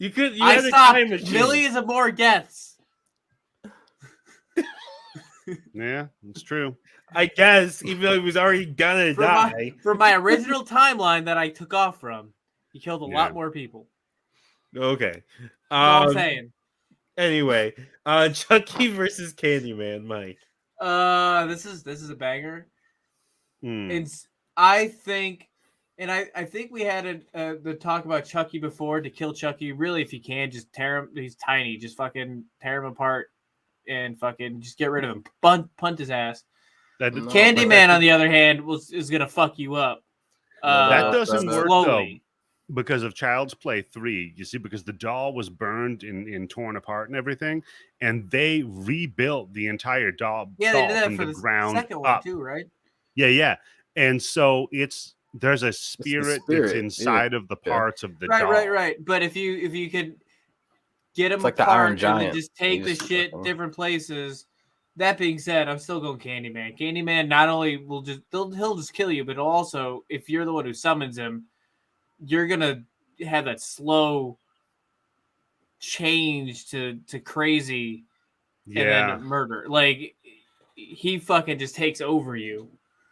you could. I stopped millions of more deaths. Yeah, it's true. I guess, even though he was already gonna die. From my original timeline that I took off from, he killed a lot more people. Okay. That's all I'm saying. Anyway, Chucky versus Candyman, Mike. This is a banger. It's I think we had the talk about Chucky before. To kill Chucky, really, if you can, just tear him. He's tiny. Just fucking tear him apart and fucking just get rid of him. Punt his ass. Candyman, on the other hand, is gonna fuck you up. That doesn't work though, because of Child's Play 3. You see, because the doll was burned and torn apart and everything, and they rebuilt the entire doll they did that from for the ground second one up too, right? Yeah. And so there's a spirit that's inside of the parts of the doll. Right. But if you could get them like the Iron Giant, and just take the shit different places. That being said, I'm still going Candyman. Candyman not only will he'll just kill you, but also if you're the one who summons him, you're gonna have that slow change to crazy and then murder. Like he fucking just takes over you.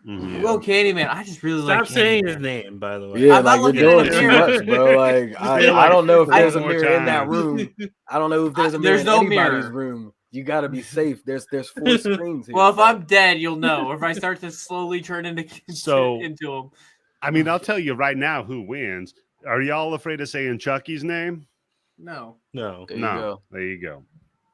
Mm-hmm. Well, Candyman, I just really Stop like saying his name, by the way. Yeah, like you're doing too much, bro. Like I don't know if there's a mirror in that room. I don't know if there's a mirror in anybody's room. You got to be safe. There's 4 screens here. Well, if I'm dead, you'll know. Or if I start to slowly turn into him. I mean, I'll tell you right now who wins. Are y'all afraid of saying Chucky's name? No. No. There you go.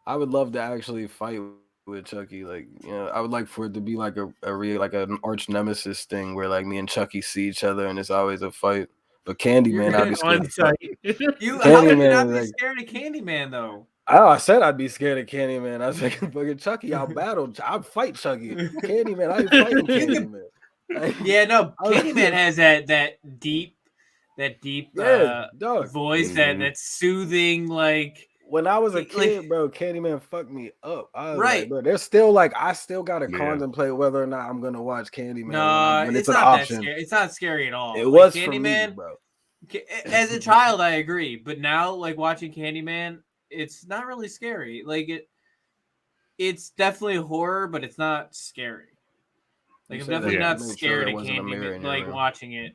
I would love to actually fight with Chucky. Like, I would like for it to be like a real, like an arch nemesis thing where like me and Chucky see each other and it's always a fight. But Candyman, I'd be scared. How would you not be scared of Candyman though? I said I'd be scared of Candyman. I was like, fucking Chucky, I'll fight Chucky. Candyman, I ain't fighting Candyman. Yeah, no, Candyman has that deep voice, that's soothing. Like when I was a kid, bro, Candyman fucked me up. Right, bro. There's still I still gotta contemplate whether or not I'm gonna watch Candyman. No, when it's an not option. that scary. It's not scary at all. It was Candyman, for me, bro. As a child, I agree, but now, like watching Candyman, it's not really scary. Like it's definitely horror, but it's not scary. Like I'm definitely not scared of Candyman. Like watching it.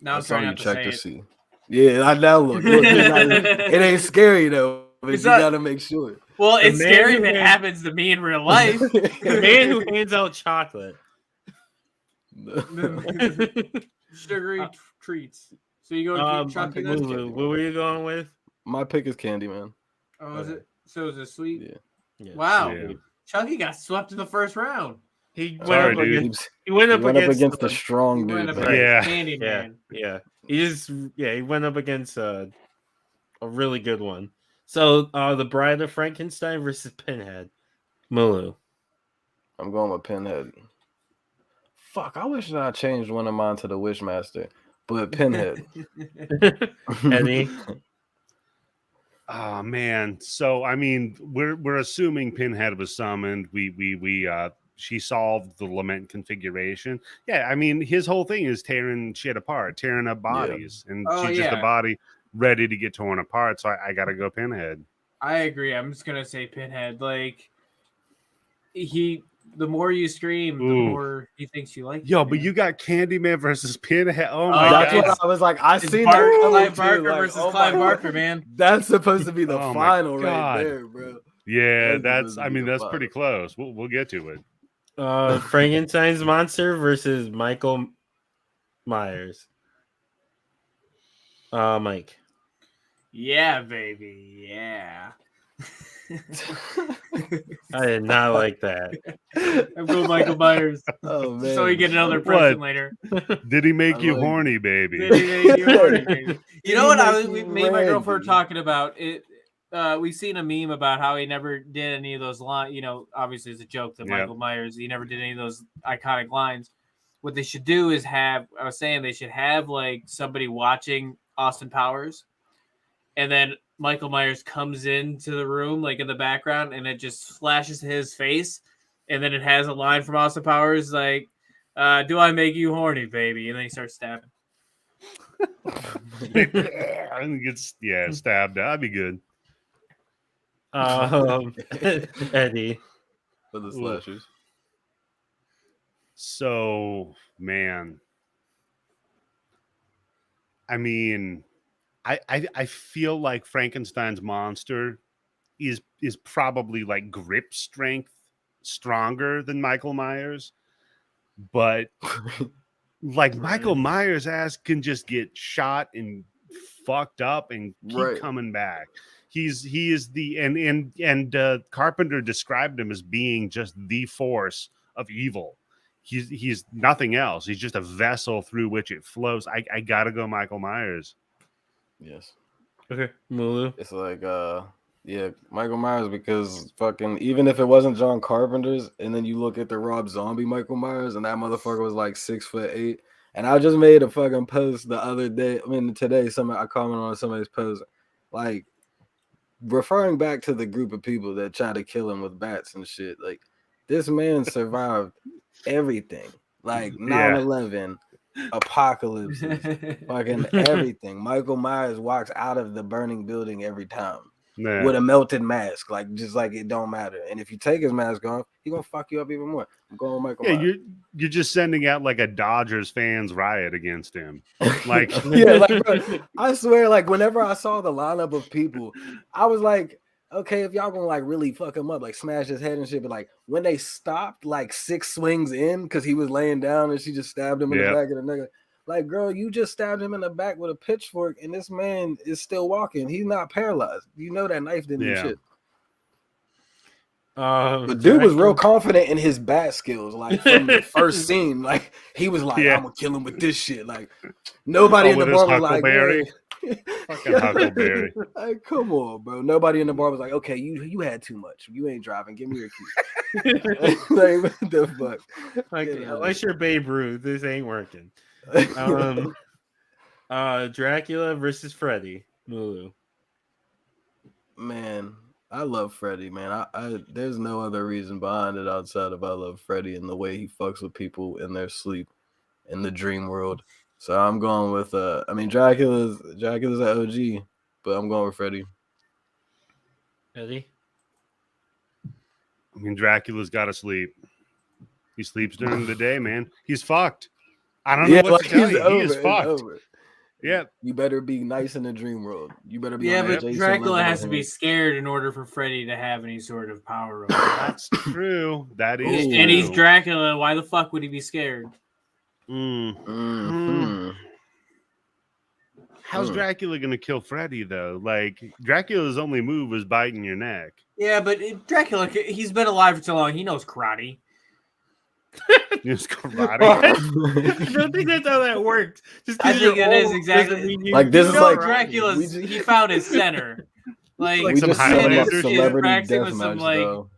Now I'm trying not to say it. See. Yeah, I now look. It ain't scary though, but you gotta make sure. Well, it's scary if it happens to me in real life. The man who hands out chocolate. Sugary treats. So you go Chucky. What were you going with? My pick is Candyman. Oh, is it? So is it sweet? Yeah. Wow. Yeah. Chucky got swept in the first round. He went up against the strong dude. Candyman. Yeah. He went up against a really good one. So the Bride of Frankenstein versus Pinhead. Mulu. I'm going with Pinhead. Fuck, I wish that I changed one of mine to the Wishmaster, but Pinhead. Eddie. Oh man. So I mean, we're assuming Pinhead was summoned. She solved the lament configuration. Yeah, I mean, his whole thing is tearing shit apart, tearing up bodies, and she's just a body ready to get torn apart. So I gotta go Pinhead. I agree. I'm just gonna say Pinhead. Like the more you scream, the more he thinks you like. Yo, but you got Candyman versus Pinhead. Oh my god! That's what I was like. I seen Clive Barker versus Clive Barker, man. That's supposed to be the final right there, bro. Yeah, that's pretty close. We'll get to it. Frankenstein's monster versus Michael Myers. Mike. Yeah, baby. Yeah. I did not like that. I'm going Michael Myers. Oh man! So we get another present later. Did he make you horny, baby? Did he make you horny, baby? You know what? Me and my girlfriend were talking about it. We've seen a meme about how he never did any of those lines. You know, obviously it's a joke that Michael Myers, he never did any of those iconic lines. What they should do is they should have like somebody watching Austin Powers, and then Michael Myers comes into the room like in the background, and it just flashes his face, and then it has a line from Austin Powers like, "Do I make you horny, baby?" And then he starts stabbing. And gets stabbed. That'd be good. Eddie for the slashers. So, man, I mean, I feel like Frankenstein's monster is probably like grip strength stronger than Michael Myers, but like Michael Myers' ass can just get shot and fucked up and keep coming back. He is the and Carpenter described him as being just the force of evil. He's nothing else. He's just a vessel through which it flows. I gotta go Michael Myers. Yes. Okay. Mulu. It's like Michael Myers, because fucking even if it wasn't John Carpenter's, and then you look at the Rob Zombie Michael Myers, and that motherfucker was like 6'8". And I just made a fucking post the other day. I mean today, I commented on somebody's post, like referring back to the group of people that tried to kill him with bats and shit. Like this man survived everything, like 9/11, apocalypse, fucking everything. Michael Myers walks out of the burning building every time with a melted mask, like just like it don't matter. And if you take his mask off, he gonna fuck you up even more. I'm going with Michael Myers. You're just sending out like a Dodgers fans riot against him. Like bro, I swear, like whenever I saw the lineup of people, I was like, okay, if y'all gonna like really fuck him up, like smash his head and shit, but like when they stopped like 6 swings in because he was laying down and she just stabbed him in the back of the neck, Like, girl, you just stabbed him in the back with a pitchfork, and this man is still walking. He's not paralyzed. You know that knife didn't do shit. But dude was real confident in his bat skills. Like from the first scene, like he was like, "I'm gonna kill him with this shit." Like nobody in the bar was like, "Fucking Huckleberry." Like, come on, bro. Nobody in the bar was like, "Okay, you had too much. You ain't driving. Give me your key." Like, what the fuck? Like, unless you're Babe Ruth, this ain't working. Dracula versus Freddy. Mulu. Man, I love Freddy, man. I there's no other reason behind it outside of I love Freddy and the way he fucks with people in their sleep in the dream world. So I'm going with I mean Dracula's an OG, but I'm going with Freddy. Eddie? I mean Dracula's gotta sleep. He sleeps during the day, man. He's fucked. I don't know what to tell you. He is fucked. Yeah. You better be nice in the dream world. You better be. Yeah, but Dracula has to be scared in order for Freddy to have any sort of power over him. That's true. That is true. And he's Dracula. Why the fuck would he be scared? How's Dracula gonna kill Freddy though? Like Dracula's only move is biting your neck. Yeah, but Dracula, he's been alive for so long. He knows karate. Karate. I don't think that's how that works. I think it is exactly. Like this is like Dracula's. He found his center. Like some Highlanders, practicing with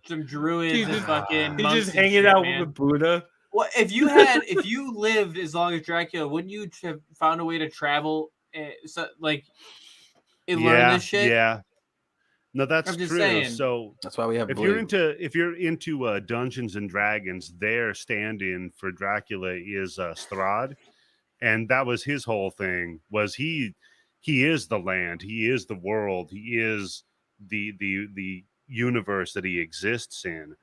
some druids and fucking. He's just hanging out with Buddha. Well, if you lived as long as Dracula, wouldn't you have found a way to travel? And learn this shit. Yeah. No, that's true. Saying. So that's why we have. If you're into Dungeons and Dragons, their stand-in for Dracula is Strahd, and that was his whole thing. Was he is the land, he is the world, he is the universe that he exists in.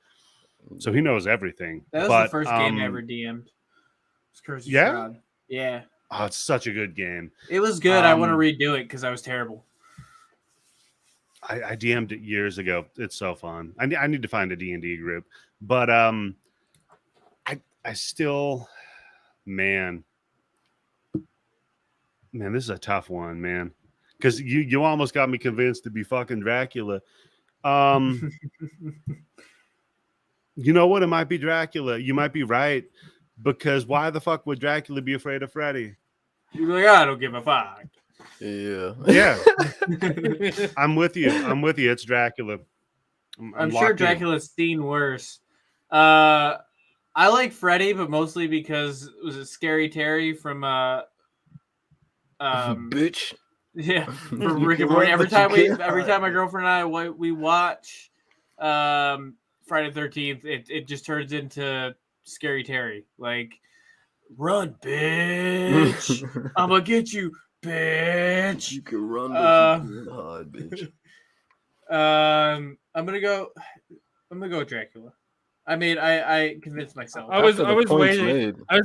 So he knows everything. That was the first game I ever DM'd. Curse of Strahd. Yeah. Oh, it's such a good game. It was good. I want to redo it because I was terrible. I DM'd it years ago. It's so fun. I need to find a D&D group, but I still, man, this is a tough one, man, because you almost got me convinced to be fucking Dracula. You know what? It might be Dracula. You might be right, because why the fuck would Dracula be afraid of Freddy? You're like, I don't give a fuck. Yeah. I'm with you. It's Dracula. I'm sure Dracula's seen worse. I like Freddy, but mostly because was it Scary Terry from bitch. Yeah, from Rick and Morty. Every time my girlfriend and I we watch Friday the 13th, it just turns into Scary Terry. Like, run, bitch! I'm gonna get you. Bitch, you can run, but you can't hide, bitch. I'm gonna go with Dracula. I mean, I convinced myself. I was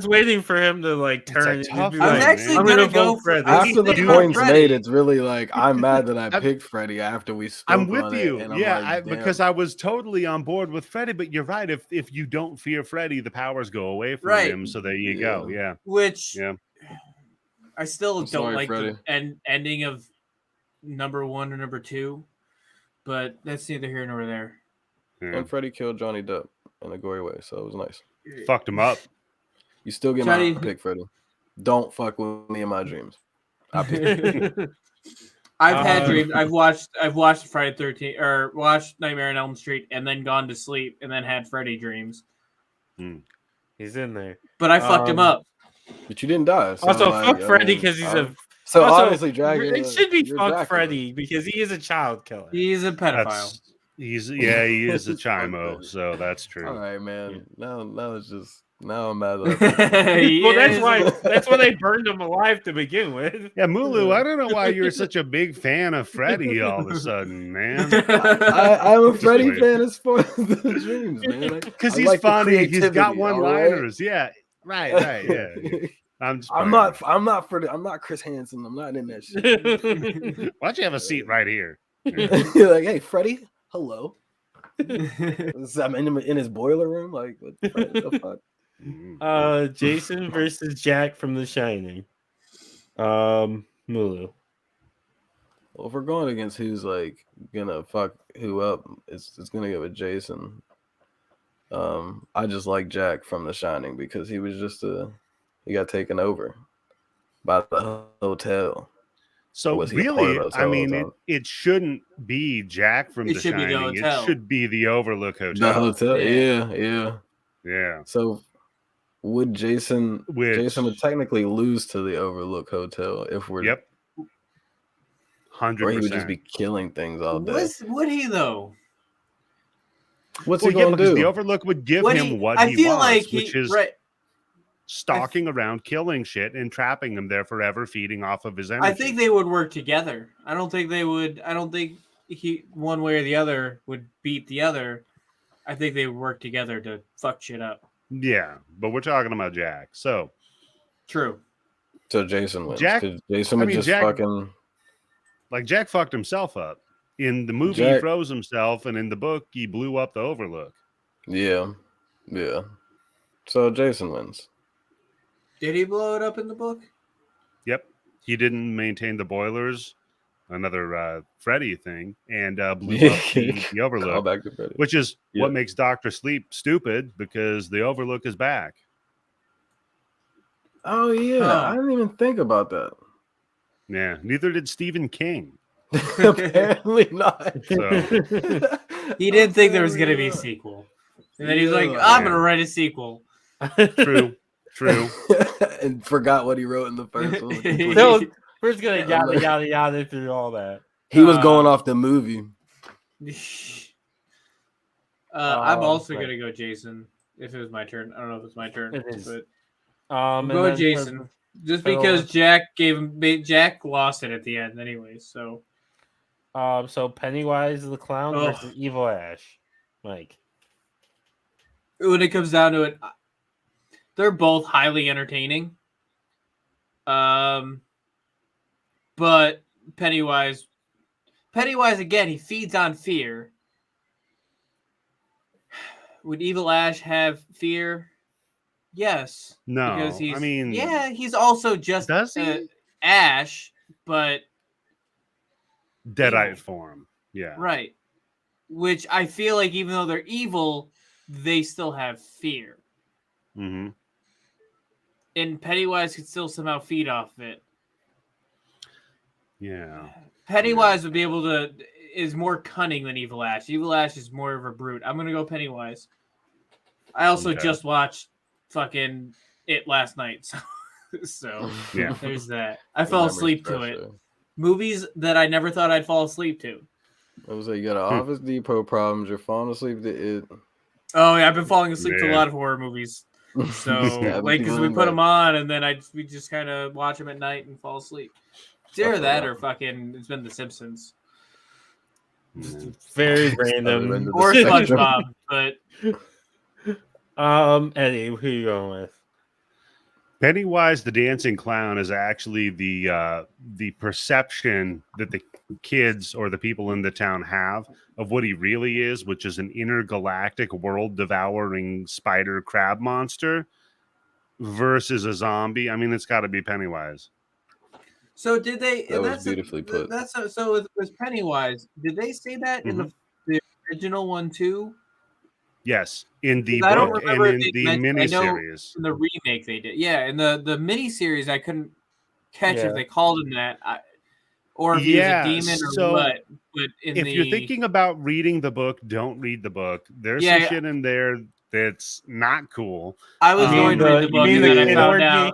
waiting for him to like turn. I was actually gonna go Freddy. After the points made, it's really like I'm mad that I picked Freddy after we spoke. I'm with you. Yeah, because I was totally on board with Freddy. But you're right. If you don't fear Freddy, the powers go away from him. So there you go. Yeah. I still don't like Freddy. The ending of number 1 or number 2, but that's neither here nor there. Yeah. And Freddy killed Johnny Depp in a gory way, so it was nice. Fucked him up. You still get my pick, Freddy. Don't fuck with me in my dreams. I pick. I've had dreams. I've watched Friday 13 or watched Nightmare on Elm Street and then gone to sleep and then had Freddy dreams. He's in there, but I fucked him up. But you didn't die. So also, fuck Freddy because he's a. So honestly, Dracula. It should be fuck Freddy because he is a child killer. He's a pedophile. He is a chimo, so that's true. All right, man. Now it's just now I'm mad. Well, that's why they burned him alive to begin with. Yeah, Mulu. I don't know why you're such a big fan of Freddy all of a sudden, man. I'm a Freddy fan as far as the dreams, man. Because he's funny. He's got one-liners. Right? Yeah. Right. Yeah. I'm not Chris Hansen. I'm not in that shit. Why don't you have a seat right here? You're like, hey, Freddy, hello. I'm in his boiler room. Like, what the fuck? Jason versus Jack from The Shining. Mulu. Well, if we're going against who's like gonna fuck who up, it's gonna go with Jason. I just like Jack from The Shining because he was just he got taken over by the hotel. So really, I mean, it shouldn't be Jack from The Shining. It should be the Overlook Hotel. The hotel, yeah. So would Jason would technically lose to the Overlook Hotel if we're 100%. Or he would just be killing things all day. Would he though? What's he gonna do? The Overlook would give him what he wants, which is stalking around, killing shit, and trapping him there forever, feeding off of his energy. I think they would work together. I don't think he one way or the other would beat the other. I think they would work together to fuck shit up. Yeah, but we're talking about Jack. So true. So Jason wins. Fucking like Jack fucked himself up. In the movie, he froze himself, and in the book, he blew up the Overlook. Yeah. So Jason wins. Did he blow it up in the book? Yep. He didn't maintain the boilers, another Freddy thing, and blew up the Overlook, back to Freddy. Which is what makes Dr. Sleep stupid, because the Overlook is back. Oh, yeah. I didn't even think about that. Yeah. Neither did Stephen King. Apparently not. So. He didn't think there was going to be a sequel. And then he's like, I'm going to write a sequel. True. And forgot what he wrote in the first one. We're just going to yada through all that. He was going off the movie. I'm also going to go Jason if it was my turn. I don't know if it's my turn. But I'm going Jason. Just because Jack lost it at the end anyway, so. So Pennywise the clown versus Evil Ash. Mike. When it comes down to it, they're both highly entertaining. But Pennywise again, he feeds on fear. Would Evil Ash have fear? Yes. No. Because he's also just Ash, but Deadite form. Yeah. Right. Which I feel like even though they're evil, they still have fear. Mm-hmm. And Pennywise could still somehow feed off it. Yeah. Pennywise would be able to is more cunning than Evil Ash. Evil Ash is more of a brute. I'm gonna go Pennywise. I also just watched fucking it last night, so yeah. There's that. I fell asleep to it. Movies that I never thought I'd fall asleep to. I was like, you got Office Depot problems. You're falling asleep to it. Oh yeah, I've been falling asleep to a lot of horror movies. So because we put them on and then we just kind of watch them at night and fall asleep. It's either that or fucking it's been The Simpsons. Very random. Or SpongeBob, but Eddie, who are you going with? Pennywise the Dancing Clown is actually the perception that the kids or the people in the town have of what he really is, which is an intergalactic world-devouring spider crab monster versus a zombie. I mean, it's got to be Pennywise. So did they? That was beautifully put. So with Pennywise, did they say that in the original one too? Yes, in the book and in the miniseries. In the remake they did. Yeah, in the miniseries I couldn't catch if they called him that. Or if he's a demon or what. But if you're thinking about reading the book, don't read the book. There's some shit in there that's not cool. I was going to read the book and then I found out.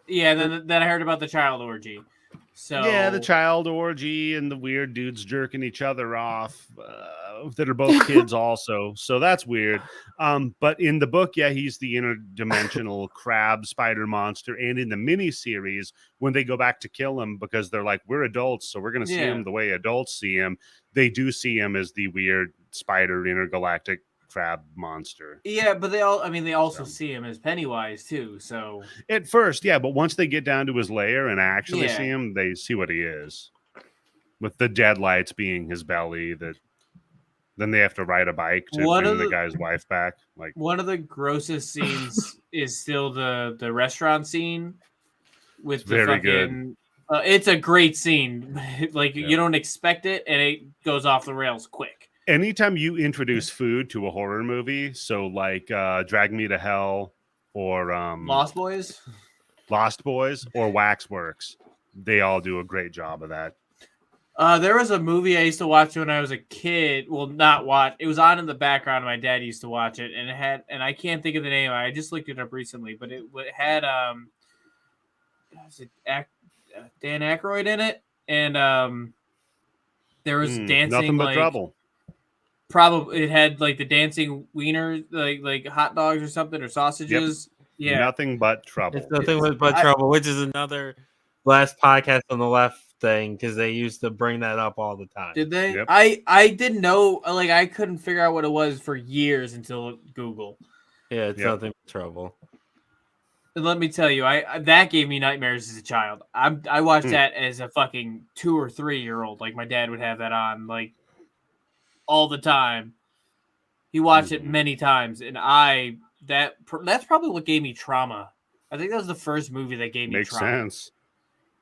Yeah, then I heard about the child orgy. So yeah, the child orgy and the weird dudes jerking each other off that are both kids also. So that's weird. But in the book, he's the interdimensional crab spider monster. And in the miniseries, when they go back to kill him because they're like, we're adults, so we're going to see him the way adults see him. They do see him as the weird spider intergalactic crab monster. Yeah, but they also see him as Pennywise too. So at first, but once they get down to his lair and actually see him, they see what he is. With the deadlights being his belly, that Then they have to ride a bike to bring the guy's wife back. Like, one of the grossest scenes is still the restaurant scene with the very fucking. It's a great scene. Like you don't expect it, and it goes off the rails quick. Anytime you introduce food to a horror movie, so like Drag Me to Hell or Lost Boys or Waxworks, they all do a great job of that. There was a movie I used to watch when I was a kid. Well, not watch. It was on in the background. My dad used to watch it, and and I can't think of the name. I just looked it up recently, but it had was it Dan Aykroyd in it, and there was dancing. Nothing but like, trouble. Probably it had like the dancing wiener, like hot dogs or something, or sausages. Yep. Yeah, Nothing but trouble. It's nothing but trouble, which is another last podcast on the left thing because they used to bring that up all the time. Did they? Yep. I didn't know. Like I couldn't figure out what it was for years until Google. Yeah, it's nothing but trouble. And let me tell you, that gave me nightmares as a child. I watched that as a fucking 2 or 3 year old. Like my dad would have that on like all the time. He watched it many times, and that's probably what gave me trauma. I think that was the first movie that gave me trauma. Makes sense.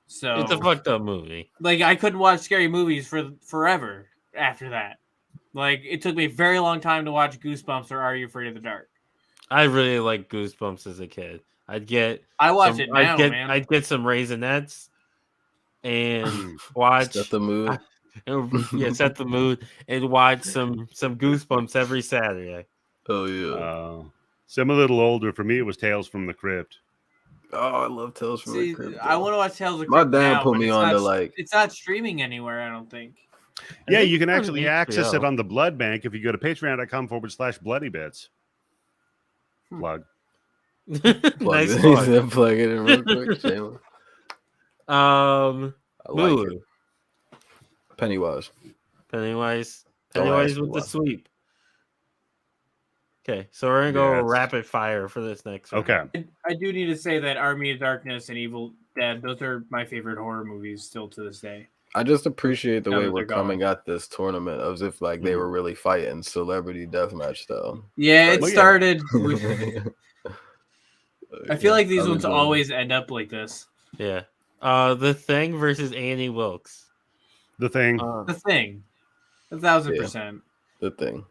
So it's a fucked up movie. Like I couldn't watch scary movies for forever after that. Like it took me a very long time to watch Goosebumps or Are You Afraid of the Dark? I really liked Goosebumps as a kid. I watch it now, man. I'd get some Raisinets and watch. Set the mood. Set the mood and watch some Goosebumps every Saturday. Oh yeah. So I'm a little older. For me, it was Tales from the Crypt. Oh, I love Tales from the Crypt. I want to watch Tales of the Crypt. My dad now, put me on to like. It's not streaming anywhere, I don't think. Yeah, you can actually access it on the Blood Bank if you go to patreon.com/bloodybits. Plug. Nice plug. Plug it in real quick. Shameless. Like Pennywise with the sweep. Okay, so we're gonna go rapid fire for this next one. Okay. I do need to say that Army of Darkness and Evil Dead, those are my favorite horror movies still to this day. I just appreciate the way we're coming at this tournament as if like they were really fighting celebrity deathmatch style. Yeah, it started with I feel like these ones always end up like this. Yeah. The Thing versus Annie Wilkes. The Thing. The Thing. 1,000%. The Thing.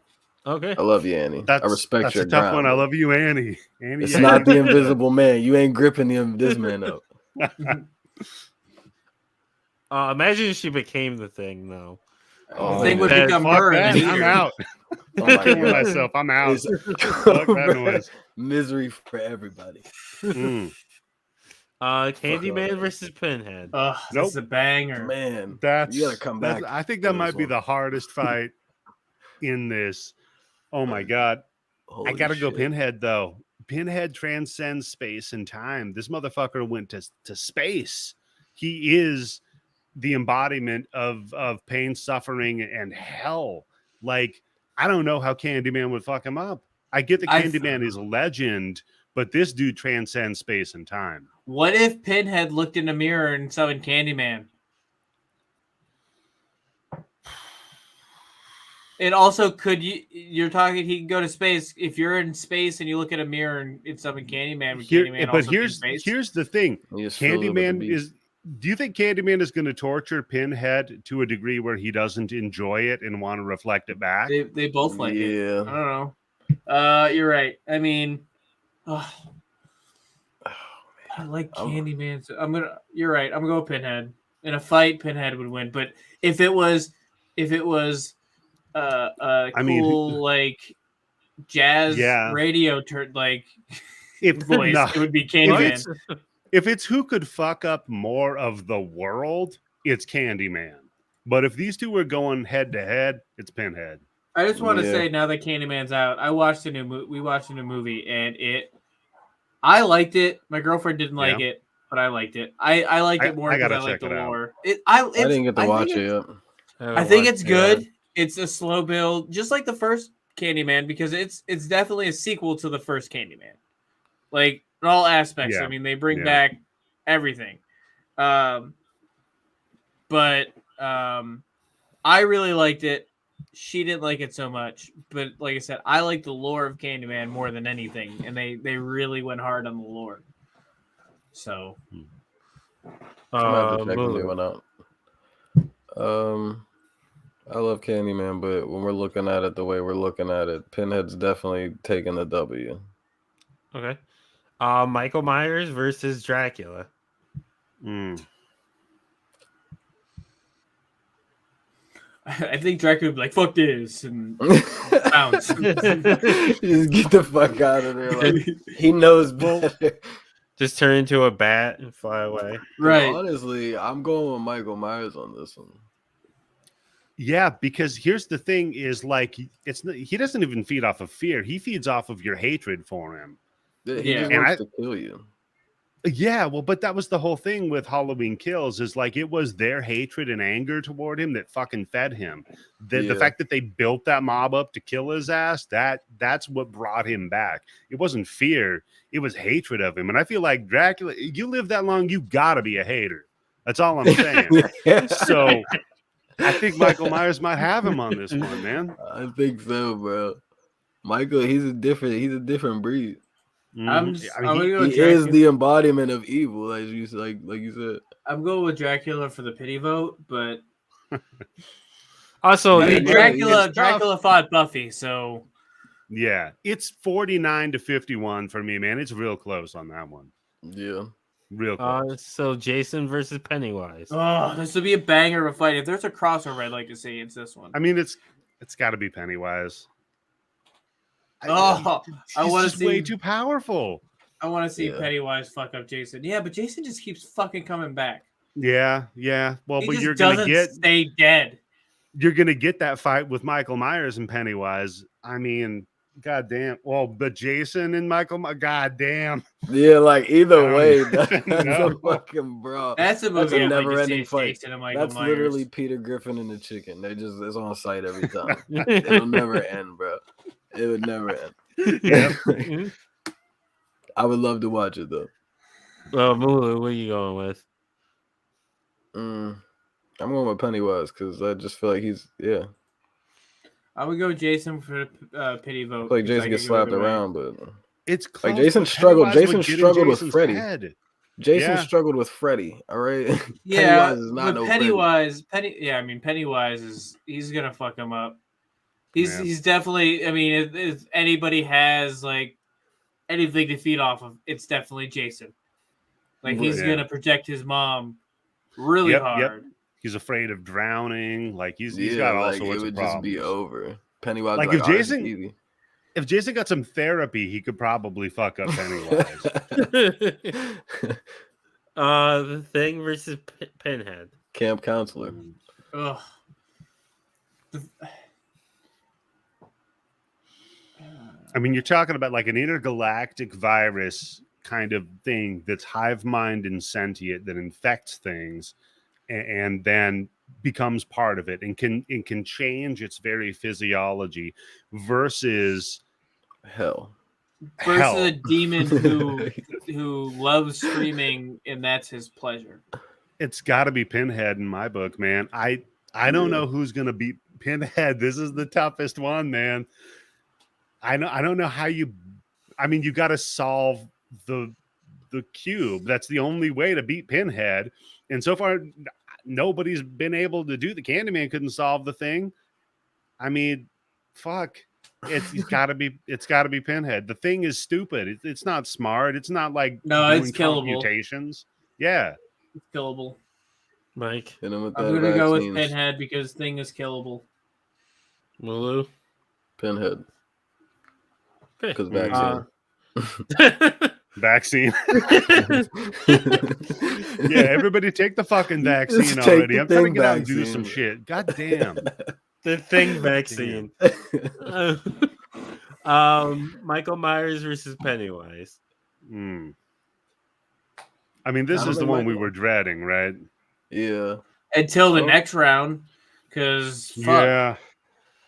Okay. I love you, Annie. I respect your That's a tough ground. one. I love you, Annie. It's not the Invisible Man. You ain't gripping this man up. Imagine if she became the Thing, though. The Thing would become her. I'm out. I'm killing myself. I'm out. Fuck that noise. Misery for everybody. Candyman versus Pinhead. That's a banger. Man, you gotta come back. I think that might be the hardest fight in this. Oh my god. I gotta go Pinhead though. Pinhead transcends space and time. This motherfucker went to space. He is the embodiment of pain, suffering, and hell. Like, I don't know how Candyman would fuck him up. I get that Candyman is a legend, but this dude transcends space and time. What if Pinhead looked in a mirror and summoned Candyman? And also, you're talking, he can go to space. If you're in space and you look at a mirror and it's summon Candyman, here's the thing. Candyman do you think Candyman is going to torture Pinhead to a degree where he doesn't enjoy it and want to reflect it back? They both like it. I don't know. You're right. I mean, I like Candyman. So you're right. I'm gonna go Pinhead. In a fight, Pinhead would win. But if it was like jazz radio voice, it would be Candyman. If it's who could fuck up more of the world, it's Candyman. But if these two were going head to head, it's Pinhead. I just want to say, now that Candyman's out, we watched a new movie, and I liked it. My girlfriend didn't like it, but I liked it. I liked it more because I liked the lore. I didn't get to watch it yet. I think it's good. Yeah. It's a slow build, just like the first Candyman, because it's definitely a sequel to the first Candyman. Like, in all aspects. Yeah. I mean, they bring back everything. But I really liked it. she didn't like it so much, but like I said, I like the lore of Candyman more than anything, and they really went hard on the lore. So, I'm about to check a new one out. I love Candyman, but when we're looking at it the way we're looking at it, Pinhead's definitely taking the W. Okay. Michael Myers versus Dracula. I think Dracula would be like, "Fuck this," and bounce. Just get the fuck out of there. Like, he knows better. Just turn into a bat and fly away. Right. Honestly, I'm going with Michael Myers on this one. Yeah, because here's the thing: is like he doesn't even feed off of fear; he feeds off of your hatred for him. He just wants to kill you. Yeah, well, but that was the whole thing with Halloween Kills, is like it was their hatred and anger toward him that fucking fed him. The fact that they built that mob up to kill his ass, that's what brought him back. It wasn't fear, it was hatred of him. And I feel like Dracula, you live that long, you gotta be a hater. That's all I'm saying. So I think Michael Myers might have him on this one, man. I think so, bro. Michael, he's a different breed. He is the embodiment of evil, as you like you said. I'm going with Dracula for the pity vote, but also, Dracula fought Buffy, so yeah, it's 49-51 for me, man. It's real close on that one. Yeah, real close. So Jason versus Pennywise. Oh, this would be a banger of a fight. If there's a crossover, I'd like to see. It's this one. I mean, it's got to be Pennywise. I want to see. Way too powerful. I want to see Pennywise fuck up Jason. Yeah, but Jason just keeps fucking coming back. Yeah. Well, he but you're gonna stay dead. You're gonna get that fight with Michael Myers and Pennywise. I mean, goddamn. Well, but Jason and Michael, goddamn. Yeah, like either way, that's a fucking bro. That's a movie. That's a never-ending fight. That's literally Peter Griffin and the chicken. It's on site every time. It'll never end, bro. It would never end. Yeah. I would love to watch it though. Well, Mulu, what are you going with? I'm going with Pennywise because I just feel like he's I would go Jason for pity vote. Like Jason gets slapped around, but it's close, like Jason struggled. Jason struggled with Freddy. Jason struggled with Freddy. All right. Yeah, Pennywise is not but Pennywise. Pennywise he's gonna fuck him up. He's definitely. I mean, if anybody has like anything to feed off of, it's definitely Jason. Like he's gonna protect his mom really hard. Yep. He's afraid of drowning. Like he's got all sorts of problems. It would just be over. Pennywise, like if Jason got some therapy, he could probably fuck up Pennywise. The Thing versus Pinhead. Camp counselor. Ugh. I mean, you're talking about like an intergalactic virus kind of thing that's hive mind and sentient that infects things and then becomes part of it and can change its very physiology versus hell. Versus a demon who loves screaming and that's his pleasure. It's got to be Pinhead in my book, man. I don't know who's going to beat Pinhead. This is the toughest one, man. I don't know how you got to solve the cube. That's the only way to beat Pinhead. And so far, nobody's been able to do. The Candyman couldn't solve the thing. I mean, fuck. It's got to be Pinhead. The Thing is stupid. It's not smart. It's not like it's killable. Computations. Yeah, it's killable. Mike, I'm gonna go with Pinhead because Thing is killable. Mulu, Pinhead. Because vaccine. Yeah, everybody take the fucking vaccine already. I'm trying to get out and do some shit. God damn. The Thing vaccine. Michael Myers versus Pennywise. I mean, this is the one we were dreading, right? Yeah. Until the next round, because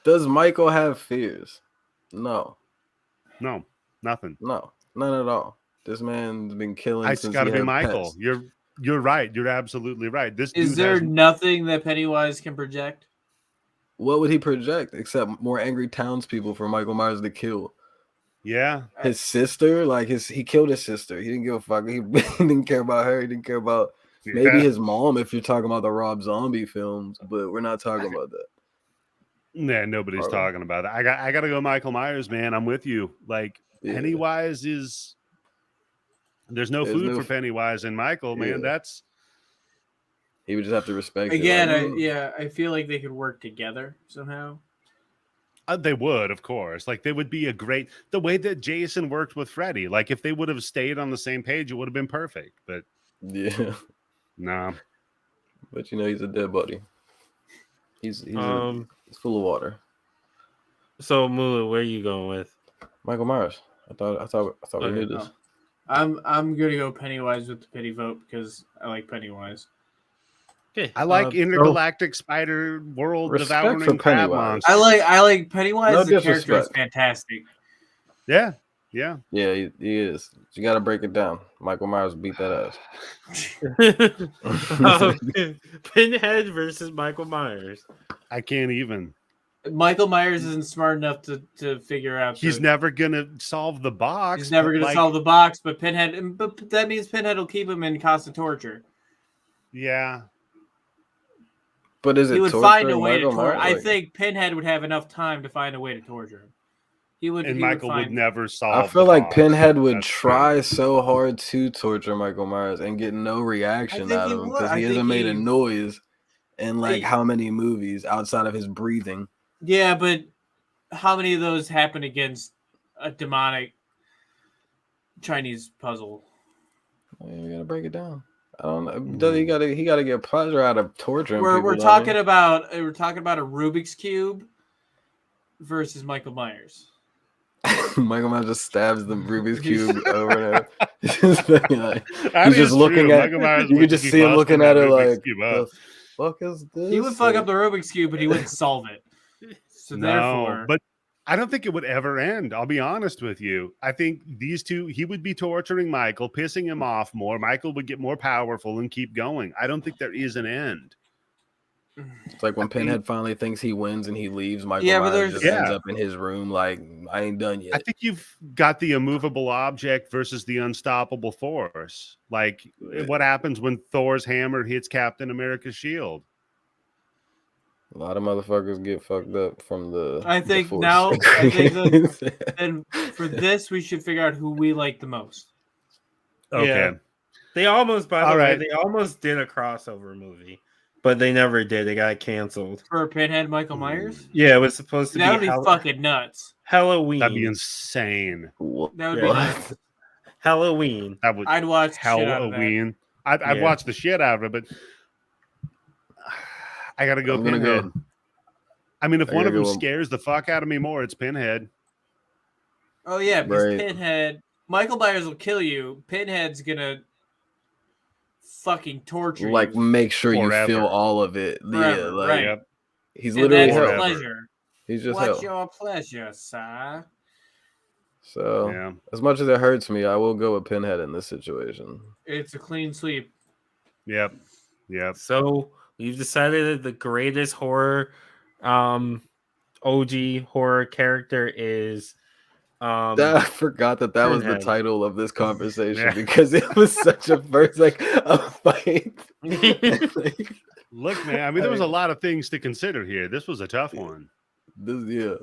Does Michael have fears? No, nothing. No, none at all. This man's been killing. It's got to be Michael. Pets. You're right. You're absolutely right. Is there nothing that Pennywise can project? what would he project except more angry townspeople for Michael Myers to kill? Yeah, his sister, like he killed his sister. He didn't give a fuck. He didn't care about her. He didn't care about maybe his mom if you're talking about the Rob Zombie films, but we're not talking about that. Yeah, nobody's talking about it. I got to go Michael Myers, man. I'm with you. Like Pennywise is. There's no food for Pennywise and Michael, man. That's. He would just have to respect again. I feel like they could work together somehow. They would, of course. Like they would be the way that Jason worked with Freddy. Like if they would have stayed on the same page, it would have been perfect. But nah. But he's a dead buddy. He's full of water. So Mula, where are you going with? Michael Myers. I thought we knew this. I'm gonna go Pennywise with the pity vote because I like Pennywise. Okay. I like intergalactic spider world devouring crab monster. I like Pennywise. No the character is fantastic. Yeah. Yeah, he is. You got to break it down. Michael Myers beat that ass. Pinhead versus Michael Myers. I can't even. Michael Myers isn't smart enough to figure out. He's never gonna solve the box. He's never gonna solve the box. But that means Pinhead will keep him in constant torture. Yeah. But is it? He would find a way to torture. I think Pinhead would have enough time to find a way to torture him. He would. And Michael would never solve. I feel like Pinhead would try so hard to torture Michael Myers and get no reaction out of him because he hasn't made a noise in how many movies outside of his breathing. Yeah, but how many of those happen against a demonic Chinese puzzle? You gotta break it down. I don't know. He gotta get pleasure out of torturing. We're talking about a Rubik's Cube versus Michael Myers. Michael Myers just stabs the Rubik's Cube over and over. He's just looking at. You can just see him looking at it like, "The fuck is this?" He would fuck up the Rubik's Cube, but he wouldn't solve it. So therefore, but I don't think it would ever end. I'll be honest with you. I think these two, he would be torturing Michael, pissing him off more. Michael would get more powerful and keep going. I don't think there is an end. It's like when Pinhead finally thinks he wins and he leaves, Michael Myers just ends up in his room like, I ain't done yet. I think you've got the immovable object versus the unstoppable force. Like, what happens when Thor's hammer hits Captain America's shield? A lot of motherfuckers get fucked up from the. I think and for this, we should figure out who we like the most. Okay. Yeah. They almost, by the way, they almost did a crossover movie, but they never did. It got canceled. For Pinhead, Michael Myers? Yeah, it was supposed to be. That would be fucking nuts. Halloween. That'd be insane. That would be nuts. Halloween. I'd watch Halloween. I'd watch the shit out of it, but I gotta go Pinhead. I mean, if one of them scares the fuck out of me more, it's Pinhead. Oh yeah, because Pinhead. Michael Myers will kill you. Pinhead's gonna fucking torture you. Like, make sure you feel all of it. Forever, right. He's literally hell. Pleasure. He's just What's your pleasure, sir? So, as much as it hurts me, I will go with Pinhead in this situation. It's a clean sweep. Yep. So we've decided that the greatest horror, OG horror character is. I forgot that was the title of this conversation because it was such a first a fight. Look, man. I mean, there was a lot of things to consider here. This was a tough one. This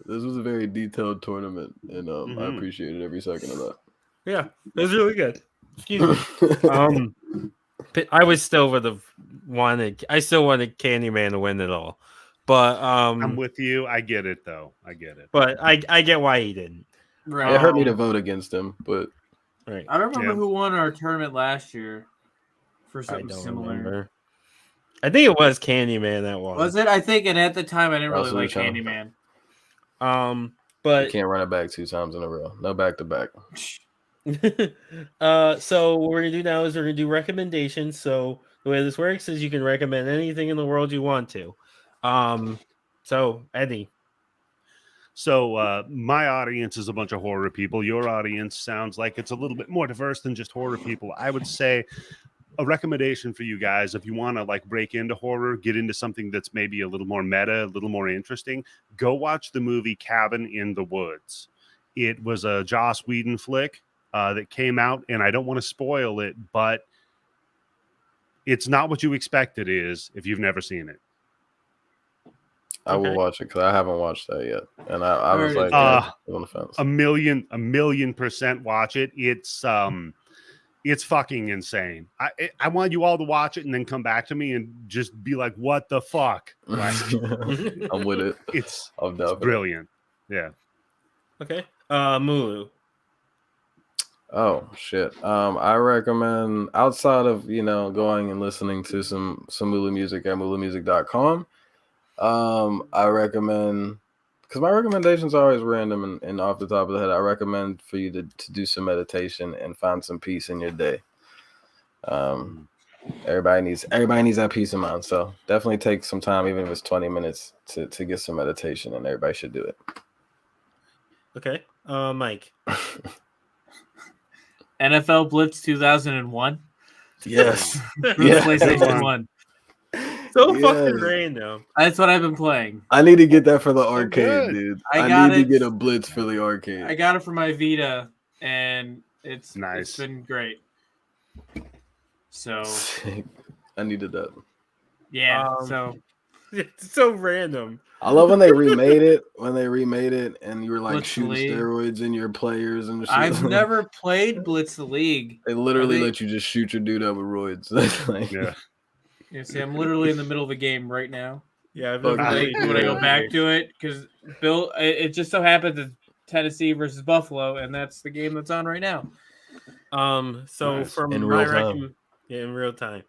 was a very detailed tournament, and I appreciated every second of that. Yeah, it was really good. Excuse me. I was still I still wanted Candyman to win it all, but I'm with you. I get it though. But I get why he didn't. Right. It hurt me to vote against him, but right. I don't remember who won our tournament last year for something similar. Remember. I think it was Candyman that won. Was it? I think, and at the time I didn't really like Candyman. But you can't run it back 2 times in a row. No back to back. So what we're gonna do now is we're gonna do recommendations. So the way this works is you can recommend anything in the world you want to. So Eddie. So my audience is a bunch of horror people. Your audience sounds like it's a little bit more diverse than just horror people. I would say a recommendation for you guys, if you want to like break into horror, get into something that's maybe a little more meta, a little more interesting, go watch the movie Cabin in the Woods. It was a Joss Whedon flick that came out, and I don't want to spoil it, but it's not what you expect it is if you've never seen it. I will watch it because I haven't watched that yet, and I was like on the fence. A million percent watch it. It's fucking insane. I want you all to watch it and then come back to me and just be like, "What the fuck?" Like, I'm with it. It's brilliant. Yeah. Okay. Mulu. Oh shit. I recommend, outside of going and listening to some Mulu music at mulumusic.com. I recommend, because my recommendations are always random and off the top of the head, I recommend for you to do some meditation and find some peace in your day. Everybody needs that peace of mind. So definitely take some time, even if it's 20 minutes, to get some meditation, and everybody should do it. Okay. Mike. NFL Blitz 2001. Yes. PlayStation 1. So fucking random. That's what I've been playing. I need to get that for the arcade, dude. I need to get a Blitz for the arcade. I got it for my Vita, and it's nice. It's been great. So I needed that. Yeah. So it's so random. I love when they remade it. And you were like Blitz shooting steroids in your players and shit. I've never played Blitz the League. They literally let you just shoot your dude up with roids. Like, yeah. Yeah, see, I'm literally in the middle of a game right now. Yeah, I've been when I go back to it, because Bill, it just so happens it's Tennessee versus Buffalo, and that's the game that's on right now. So nice. for in my in real time.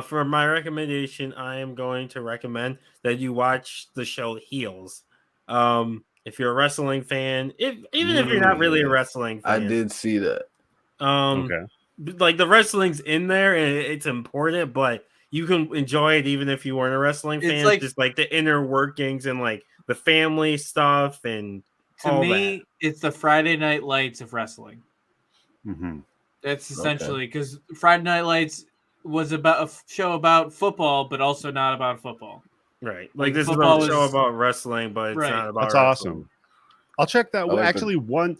For my recommendation, I am going to recommend that you watch the show Heels. If you're a wrestling fan, even if you're not really a wrestling fan, I did see that. Okay. Like the wrestling's in there and it's important, but you can enjoy it even if you weren't a wrestling fan. It's just like the inner workings and like the family stuff and to me, it's the Friday Night Lights of wrestling. Mm-hmm. That's essentially because Friday Night Lights was about a show about football, but also not about football. Right. Like this is a show about wrestling, but it's not about That's wrestling. Awesome. I'll check that. Actually, 1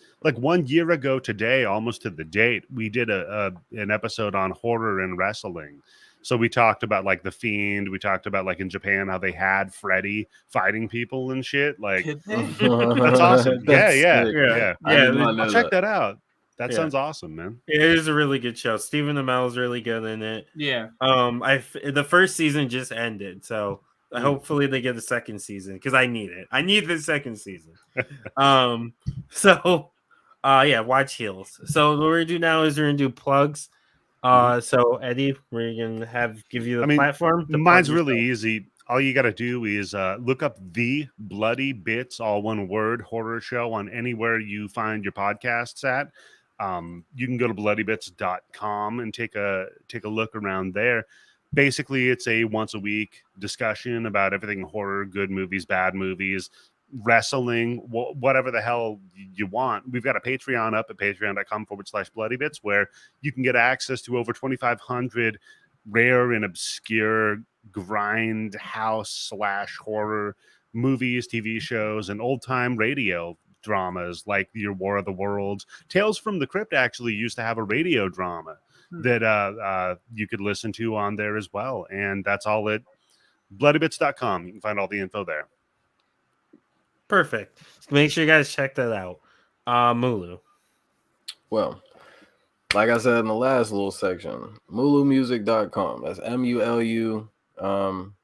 year ago today, almost to the date, we did an episode on horror and wrestling. So we talked about like The Fiend. We talked about like in Japan how they had Freddy fighting people and shit. Like that's awesome. Yeah. I'll check that out. That sounds awesome, man. It is a really good show. Stephen Amell is really good in it. Yeah. The first season just ended, so hopefully they get a second season because I need it. I need the second season. Watch Heels. So what we're gonna do now is we're gonna do plugs. So Eddie, we're gonna give you the platform. Mine's really easy. All you got to do is look up the Bloody Bits, all one word, horror show on anywhere you find your podcasts at. You can go to bloodybits.com and take a look around there. Basically, it's a once a week discussion about everything horror, good movies, bad movies, wrestling, whatever the hell you want. We've got a Patreon up at patreon.com/bloodybits where you can get access to over 2,500 rare and obscure grind house / horror movies, TV shows, and old time radio dramas like your War of the Worlds. Tales from the Crypt actually used to have a radio drama that you could listen to on there as well. And that's all at bloodybits.com. You can find all the info there. Perfect. Make sure you guys check that out. Mulu. Well, like I said in the last little section, mulumusic.com. That's MULU.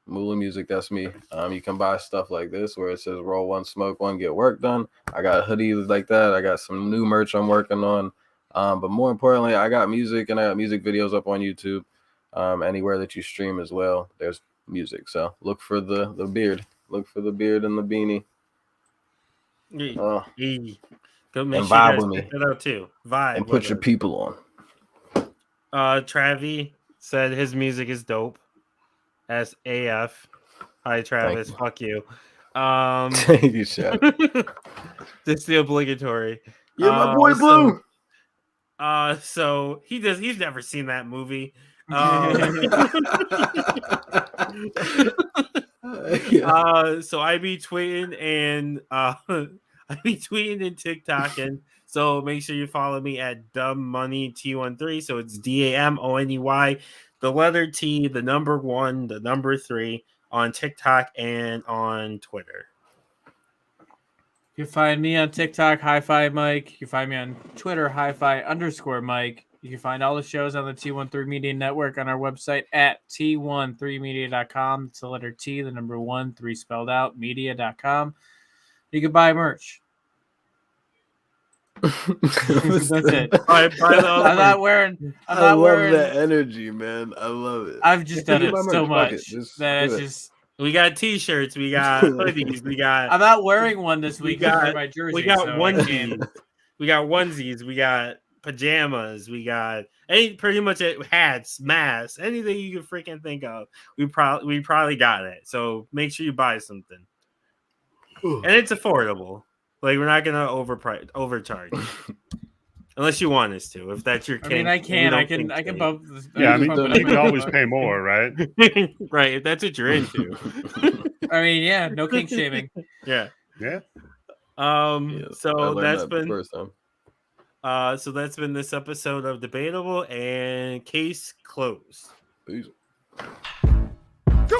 Mulu Music, that's me. You can buy stuff like this where it says roll one, smoke one, get work done. I got hoodies like that. I got some new merch I'm working on. But more importantly, I got music and I got music videos up on YouTube. Anywhere that you stream as well, there's music. So look for the beard. Look for the beard and the beanie. Go make and sure vibe you guys with me. check that out too. Vibe and put your people on. Travi said his music is dope. As AF. Hi Travis. Fuck you. Thank you, Chef. That's the obligatory. Yeah, my boy Blue. So he's never seen that movie. So I be tweeting and TikToking. So make sure you follow me at dumbmoneyt13. So it's DAMONEY, the letter T, the number 1, the number 3 on TikTok and on Twitter. You can find me on TikTok, Hi-Fi Mike. You can find me on Twitter, Hi-Fi_Mike. You can find all the shows on the T13 Media Network on our website at T13media.com. It's the letter T, the number 1, 3 spelled out, media.com. You can buy merch. That's it. I'm not wearing. I love that energy, man. I love it. I've just done it so much that it's just. We got T-shirts, we got hoodies, we got. I'm not wearing one this week. We got my jersey. We got onesies. We got onesies. We got pajamas. We got pretty much hats, masks, anything you can freaking think of. We probably got it. So make sure you buy something, and it's affordable. Like we're not gonna overcharge. Unless you want us to, if that's your case. I mean, I can bump this. Yeah, I mean, you can always pay more, right? Right, if that's what you're into. I mean, yeah, no kink shaming. Yeah. So that's been first time. So that's been this episode of Debatable and Case Closed. Peace. Go.